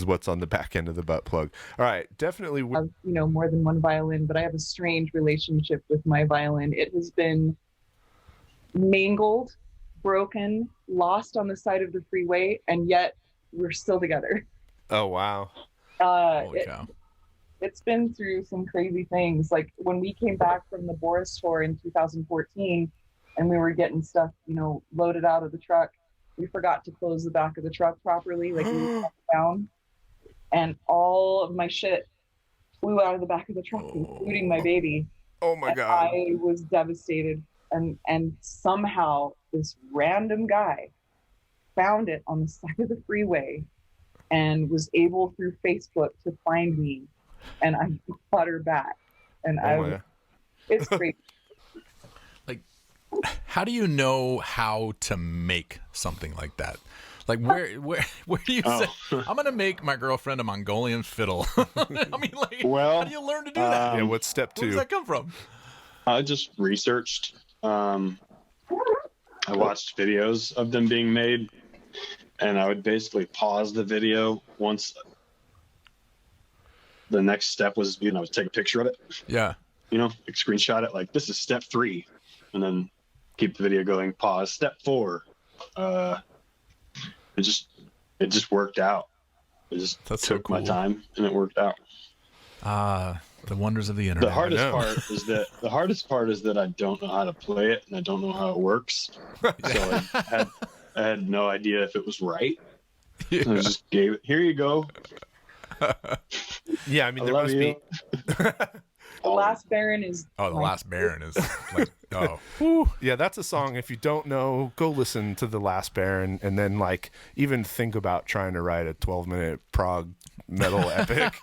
what's on the back end of the butt plug. All right, definitely. I have, more than one violin, but I have a strange relationship with my violin. It has been mangled, broken, lost on the side of the freeway, and yet we're still together. Oh, wow. Holy cow. It's been through some crazy things. Like when we came back from the Boris tour in 2014 and we were getting stuff, loaded out of the truck, we forgot to close the back of the truck properly. Like we were down, and all of my shit flew out of the back of the truck, including my baby. Oh my God. I was devastated. And somehow this random guy found it on the side of the freeway and was able through Facebook to find me, and I brought her back. And it's great. Like, how do you know how to make something like that? Like, where do you say, I'm going to make my girlfriend a Mongolian fiddle? I mean, like, how do you learn to do that? Yeah, what's step 2? Where does that come from? I just researched. I watched videos of them being made, and I would basically pause the video once the next step was, take a picture of it. Yeah. Screenshot it, like, this is step 3, and then keep the video going, pause, step 4. It just worked out. It just took my time, and it worked out. The wonders of the internet. The hardest part is that I don't know how to play it, and I don't know how it works. So I had no idea if it was right. Yeah. I just gave it. Here you go. Yeah, I mean, there must be. The Last Baron is. Oh, The Last Baron is like, yeah, that's a song. If you don't know, go listen to The Last Baron, and then even think about trying to write a 12-minute prog metal epic.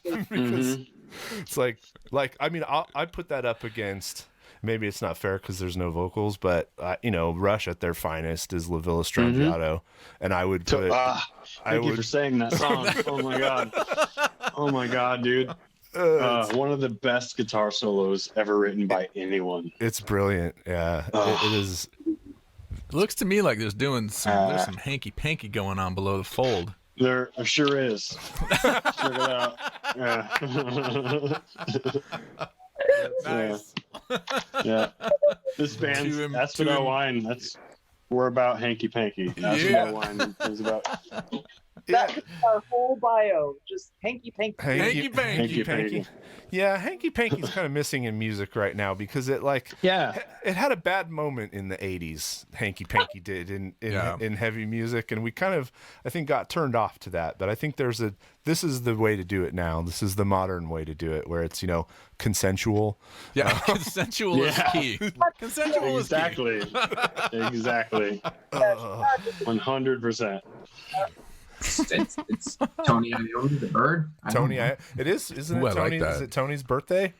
Because it's I put that up against. Maybe it's not fair because there's no vocals, but Rush at their finest is La Villa Strangiato, and I would put. Thank you for saying that song. Oh my god, dude. One of the best guitar solos ever written by anyone. It's brilliant. Yeah, it is. It looks to me like there's some hanky panky going on below the fold. There sure is. Check it out. Yeah. Nice. Yeah. This band's Asphodel Wine. We're about hanky panky. Asphodel Wine is about. That could be our whole bio. Just hanky panky. Hanky panky. Yeah, hanky panky's kind of missing in music right now because it it had a bad moment in the 80s. Hanky panky did in heavy music, and we kind of I think got turned off to that. But I think this is the way to do it now. This is the modern way to do it, where it's consensual. Yeah, consensual is key. Consensual is key. Exactly. 100%. It's Tony Iommi, the bird. It is, isn't it? Ooh, I like Tony, that. is it Tony's birthday?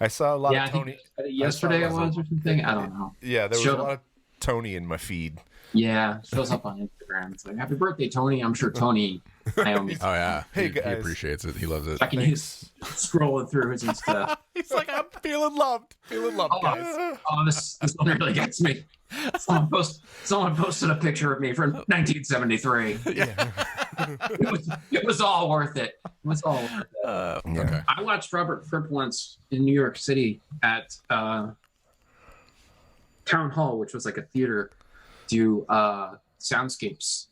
I saw a lot of Tony. Yesterday it was or something. I don't know. Yeah, there was a lot of Tony in my feed. Yeah, shows up on Instagram. It's like, happy birthday, Tony. I'm sure Tony Iommi. Oh yeah, Hey, he guys. appreciates it. He loves it. I can he's scrolling through his Insta. He's like, I'm feeling loved, guys. Oh, this one really gets me. Someone posted a picture of me from 1973. It was all worth it. It was all worth it. Okay. I watched Robert Fripp once in New York City at Town Hall, which was like a theater, do soundscapes,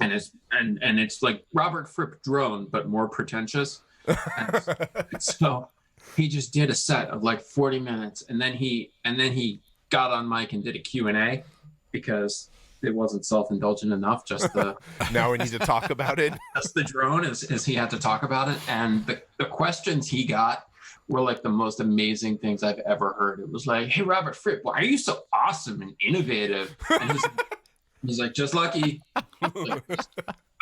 and it's like Robert Fripp drone but more pretentious. And so he just did a set of like 40 minutes, and then he got on mic and did a Q&A because it wasn't self-indulgent enough. Just the now we need to talk about it. Just the drone is he had to talk about it, and the questions he got were like the most amazing things I've ever heard. It was like, "Hey, Robert Fripp, why are you so awesome and innovative?" And he's like, "Just lucky. I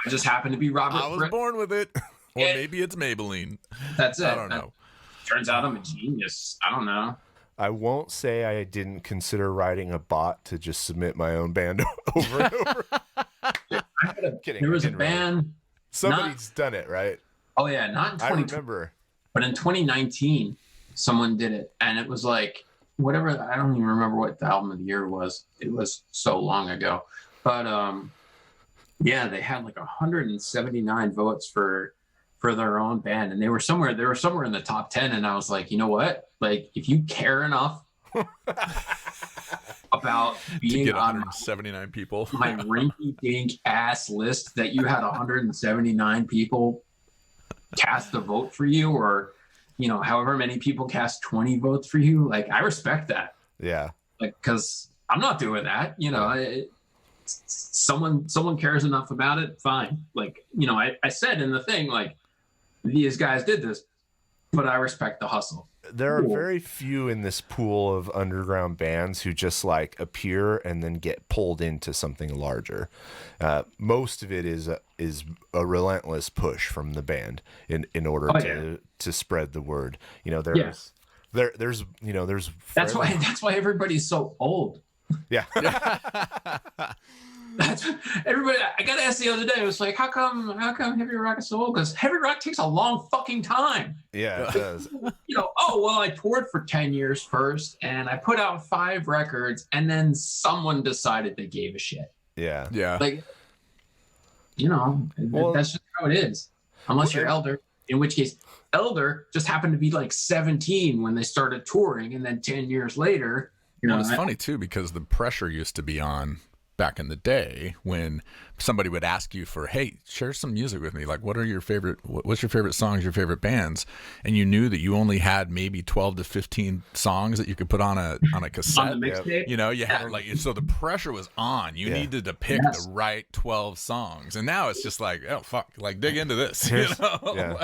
just happened to be Robert I was Fripp. born with it, or maybe it's Maybelline. That's it. I don't know. Turns out I'm a genius. I don't know." I won't say I didn't consider writing a bot to just submit my own band over and over. Kidding. There was a Didn't really. band. Somebody's done it, right? Oh yeah, not in 2020. I remember. But in 2019, someone did it, and it was like whatever. I don't even remember what the album of the year was. It was so long ago. But yeah, they had like 179 votes for their own band, and they were somewhere in the top 10. And I was like, you know what? Like, if you care enough about being to get on 179 people, my rinky-dink ass list, that you had 179 people cast a vote for you, or however many people cast 20 votes for you, like, I respect that. Yeah. Like, because I'm not doing that. Someone cares enough about it, fine. Like, I said in the thing, like, these guys did this, but I respect the hustle. There are very few in this pool of underground bands who just like appear and then get pulled into something larger. Most of it is a relentless push from the band in order to spread the word. There's that's why everybody's so old. Yeah. That's everybody. I got asked the other day. It was like, how come heavy rock is so old? Because heavy rock takes a long fucking time. Yeah, it does. I toured for 10 years first, and I put out 5 records, and then someone decided they gave a shit. Yeah. Like, that's just how it is. Unless you're Elder, in which case Elder just happened to be like 17 when they started touring, and then 10 years later. It's funny too, because the pressure used to be on back in the day when somebody would ask you for, hey, share some music with me. Like, what's your favorite songs, your favorite bands? And you knew that you only had maybe 12 to 15 songs that you could put on a cassette. On the mixtape? You had so the pressure was on. You needed to pick the right 12 songs. And now it's just like, oh fuck, like dig into this. Here's an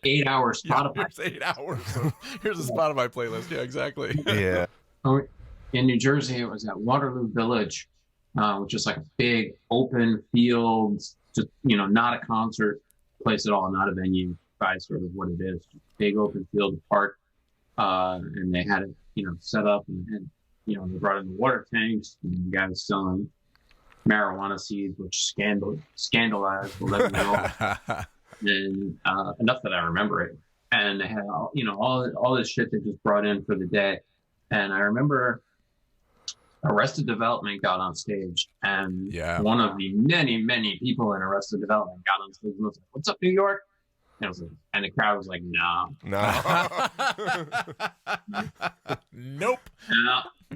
8-hour Spotify. Here's 8 hours. Here's a Spotify playlist. Yeah, exactly. Yeah. In New Jersey, it was at Waterloo Village, which is like a big open field, just, not a concert place at all, not a venue, by sort of what it is. Big open field park. And they had it, set up, and they brought in the water tanks, and the guy was selling marijuana seeds, which scandalized the 11-year-old. And enough that I remember it. And they had all this shit they just brought in for the day. And I remember Arrested Development got on stage, and one of the many, many people in Arrested Development got on stage and was like, "What's up, New York?" And the crowd was like, "No, nope,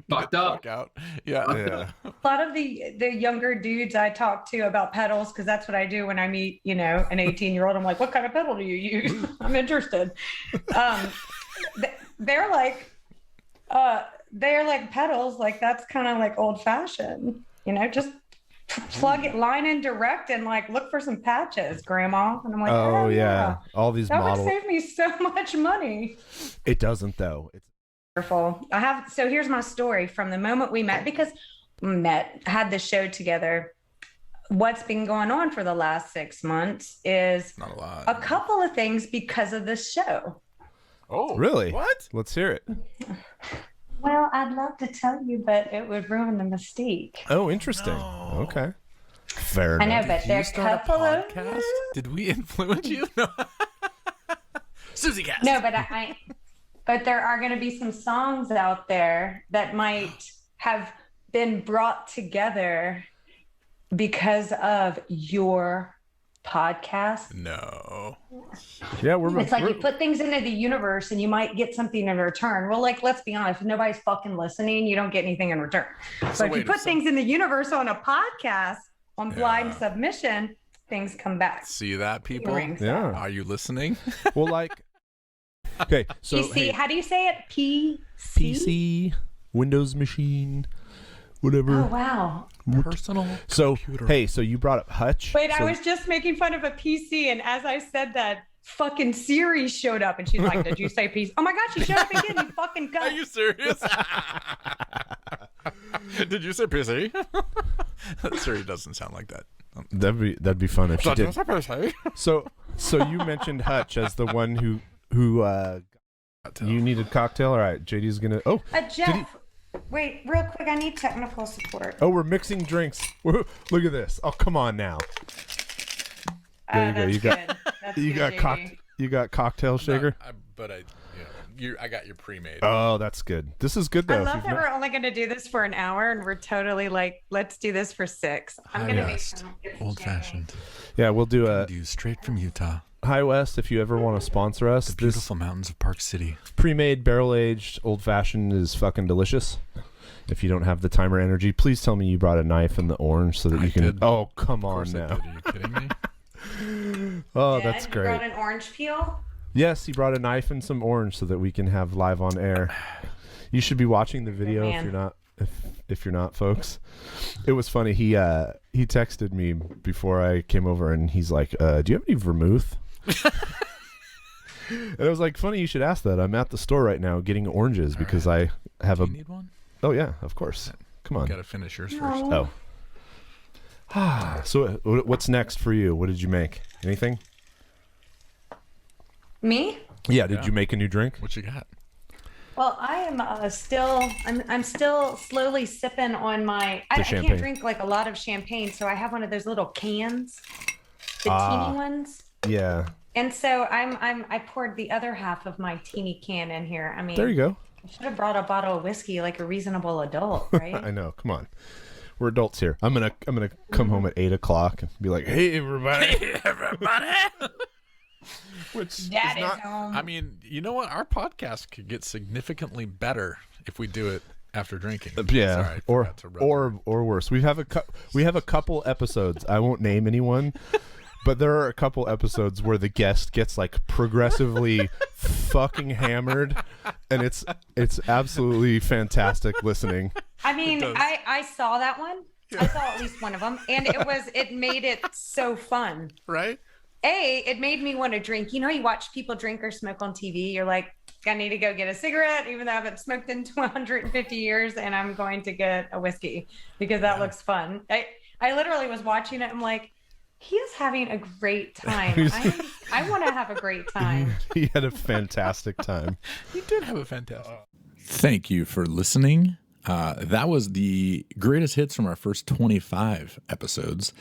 fucked up." Fuck out. Yeah. lot of the younger dudes I talk to about pedals, because that's what I do when I meet, an 18-year-old. I'm like, what kind of pedal do you use? I'm interested. They're like pedals, like that's kind of like old fashioned, just plug it line in direct and like look for some patches, grandma. And I'm like, oh yeah, all these that models. would save me so much money. It doesn't though. It's wonderful. So here's my story from the moment we met, because had the show together. What's been going on for the last 6 months is not a lot. A couple of things because of this show. Oh, really? What? Let's hear it. Well, I'd love to tell you, but it would ruin the mystique. Oh, interesting. Okay. Fair I know, enough. but there are a couple of Did we influence you? No. Susie Cast. No, but there are going to be some songs out there that might have been brought together because of your podcast. No. Yeah, It's like you put things into the universe and you might get something in return. Well, like, let's be honest, if nobody's fucking listening, you don't get anything in return. So if you put things in the universe on a podcast, on Blynd Submyshyn, things come back. See that, people? Yeah. Are you listening? Well, like, okay, so PC, how do you say it? PC, Windows machine, whatever. Oh, wow. Personal So, computer. hey, so you brought up Hutch. Wait, I So- was just making fun of a PC, and as I said that, fucking Siri showed up, and she's like, "Did you say PC?" Oh my god, she showed up again! You fucking cunt. Are you serious? Did you say PC? Siri doesn't sound like that. That'd be fun if she did. So you mentioned Hutch as the one who you needed cocktail. All right, JD's gonna. Oh, Jeff, wait, real quick, I need technical support. oh, we're mixing drinks. Look at this. Oh, come on now. There you go. You got That's you good, got JD. you got cocktail shaker. I got your pre-made. Oh, that's good. This is good I though. love that we're only going to do this for an hour, and we're totally like, let's do this for 6. I'm going to make some Old fashioned. Yeah, we'll do a straight from Utah. High West. If you ever want to sponsor us, The beautiful mountains of Park City. Pre-made, barrel-aged, old-fashioned is fucking delicious. If you don't have the time or energy, please tell me you brought a knife and the orange so that you can. did. Oh, come on I now. did. Are you kidding me? Oh, that's You great. brought an orange peel? Yes, he brought a knife and some orange so that we can have live on air. You should be watching the video if man. you're not. If you're not, folks, it was funny. He texted me before I came over, and he's like, "Do you have any vermouth?" And I was like, "Funny you should ask that. I'm at the store right now getting oranges because I have Do you need one? Oh yeah, of course. Come on. Got to finish yours first. No. Oh. So what's next for you? What did you make? Anything? Me? Yeah. Did you make a new drink? What you got? Well, I am I'm still slowly sipping on my. I champagne. can't drink like a lot of champagne, so I have one of those little cans, the teeny ones. Yeah. And so I poured the other half of my teeny can in here. I mean, There you go. I should have brought a bottle of whiskey like a reasonable adult, right? I know. Come on. We're adults here. I'm gonna come home at 8:00 and be like, "Hey, everybody!" Hey, everybody. Which Dad is is not. home. I mean, you know what? Our podcast could get significantly better if we do it after drinking. Yeah, Sorry, I or forgot to rub or worse. We have a couple episodes. I won't name anyone, but there are a couple episodes where the guest gets like progressively fucking hammered, and it's absolutely fantastic listening. I mean, I saw that one. I saw at least one of them, and it made it so fun. Right? It made me want to drink. You know, you watch people drink or smoke on TV. You're like, I need to go get a cigarette, even though I haven't smoked in 150 years, and I'm going to get a whiskey because that looks fun. I literally was watching it. I'm like, he is having a great time. I want to have a great time. He had a fantastic time. You did have a fantastic. Thank you for listening. That was the greatest hits from our first 25 episodes.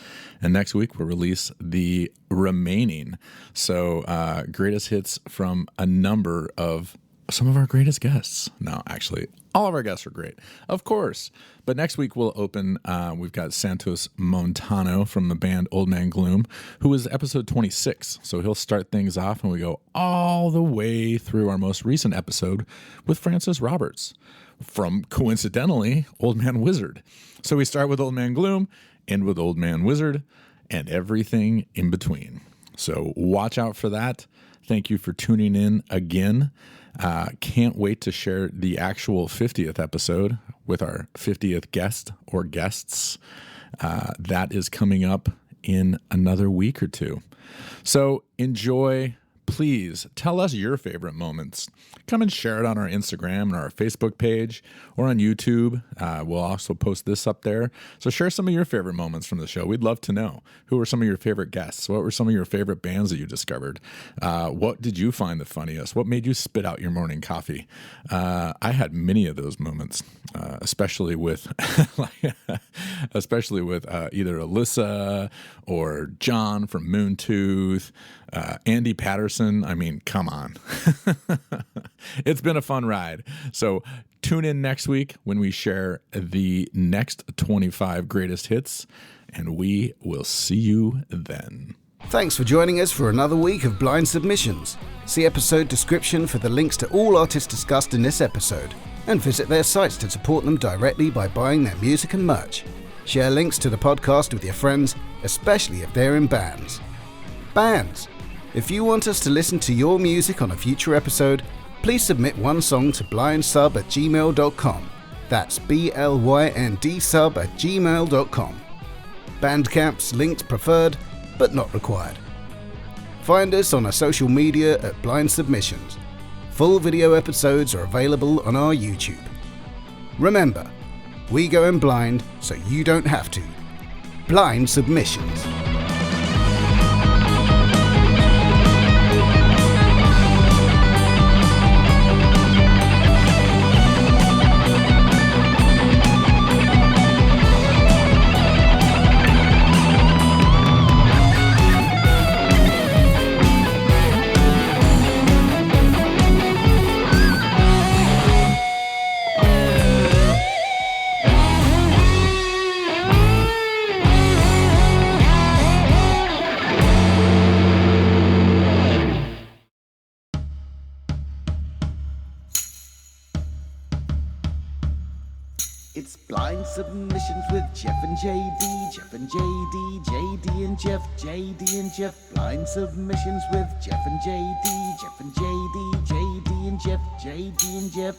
And next week we'll release the remaining. So greatest hits from a number of some of our greatest guests. No, actually, all of our guests are great, of course. But next week we'll open, we've got Santos Montano from the band Old Man Gloom, who is episode 26. So he'll start things off and we go all the way through our most recent episode with Francis Roberts from, coincidentally, Old Man Wizard. So we start with Old Man Gloom, end with Old Man Wizard, and everything in between. So watch out for that. Thank you for tuning in again. Can't wait to share the actual 50th episode with our 50th guest or guests. That is coming up in another week or two. So enjoy. Please tell us your favorite moments. Come and share it on our Instagram and our Facebook page or on YouTube. We'll also post this up there. So share some of your favorite moments from the show. We'd love to know. Who were some of your favorite guests? What were some of your favorite bands that you discovered? What did you find the funniest? What made you spit out your morning coffee? I had many of those moments, especially with either Alyssa or John from Moontooth, Andy Patterson. I mean, come on. It's been a fun ride. So tune in next week when we share the next 25 greatest hits, and we will see you then. Thanks for joining us for another week of Blynd Submyshynz. See episode description for the links to all artists discussed in this episode, and visit their sites to support them directly by buying their music and merch. Share links to the podcast with your friends, especially if they're in bands. Bands! If you want us to listen to your music on a future episode, please submit one song to blyndSub@gmail.com. That's BLYND sub@gmail.com. Bandcamp's linked preferred, but not required. Find us on our social media at Blynd Submyshynz. Full video episodes are available on our YouTube. Remember, we go in blind so you don't have to. Blynd Submyshynz. It's Blynd Submyshynz with Jeff and JD, Jeff and JD, JD and Jeff, JD and Jeff. Blynd Submyshynz with Jeff and JD, Jeff and JD, JD and Jeff, JD and Jeff.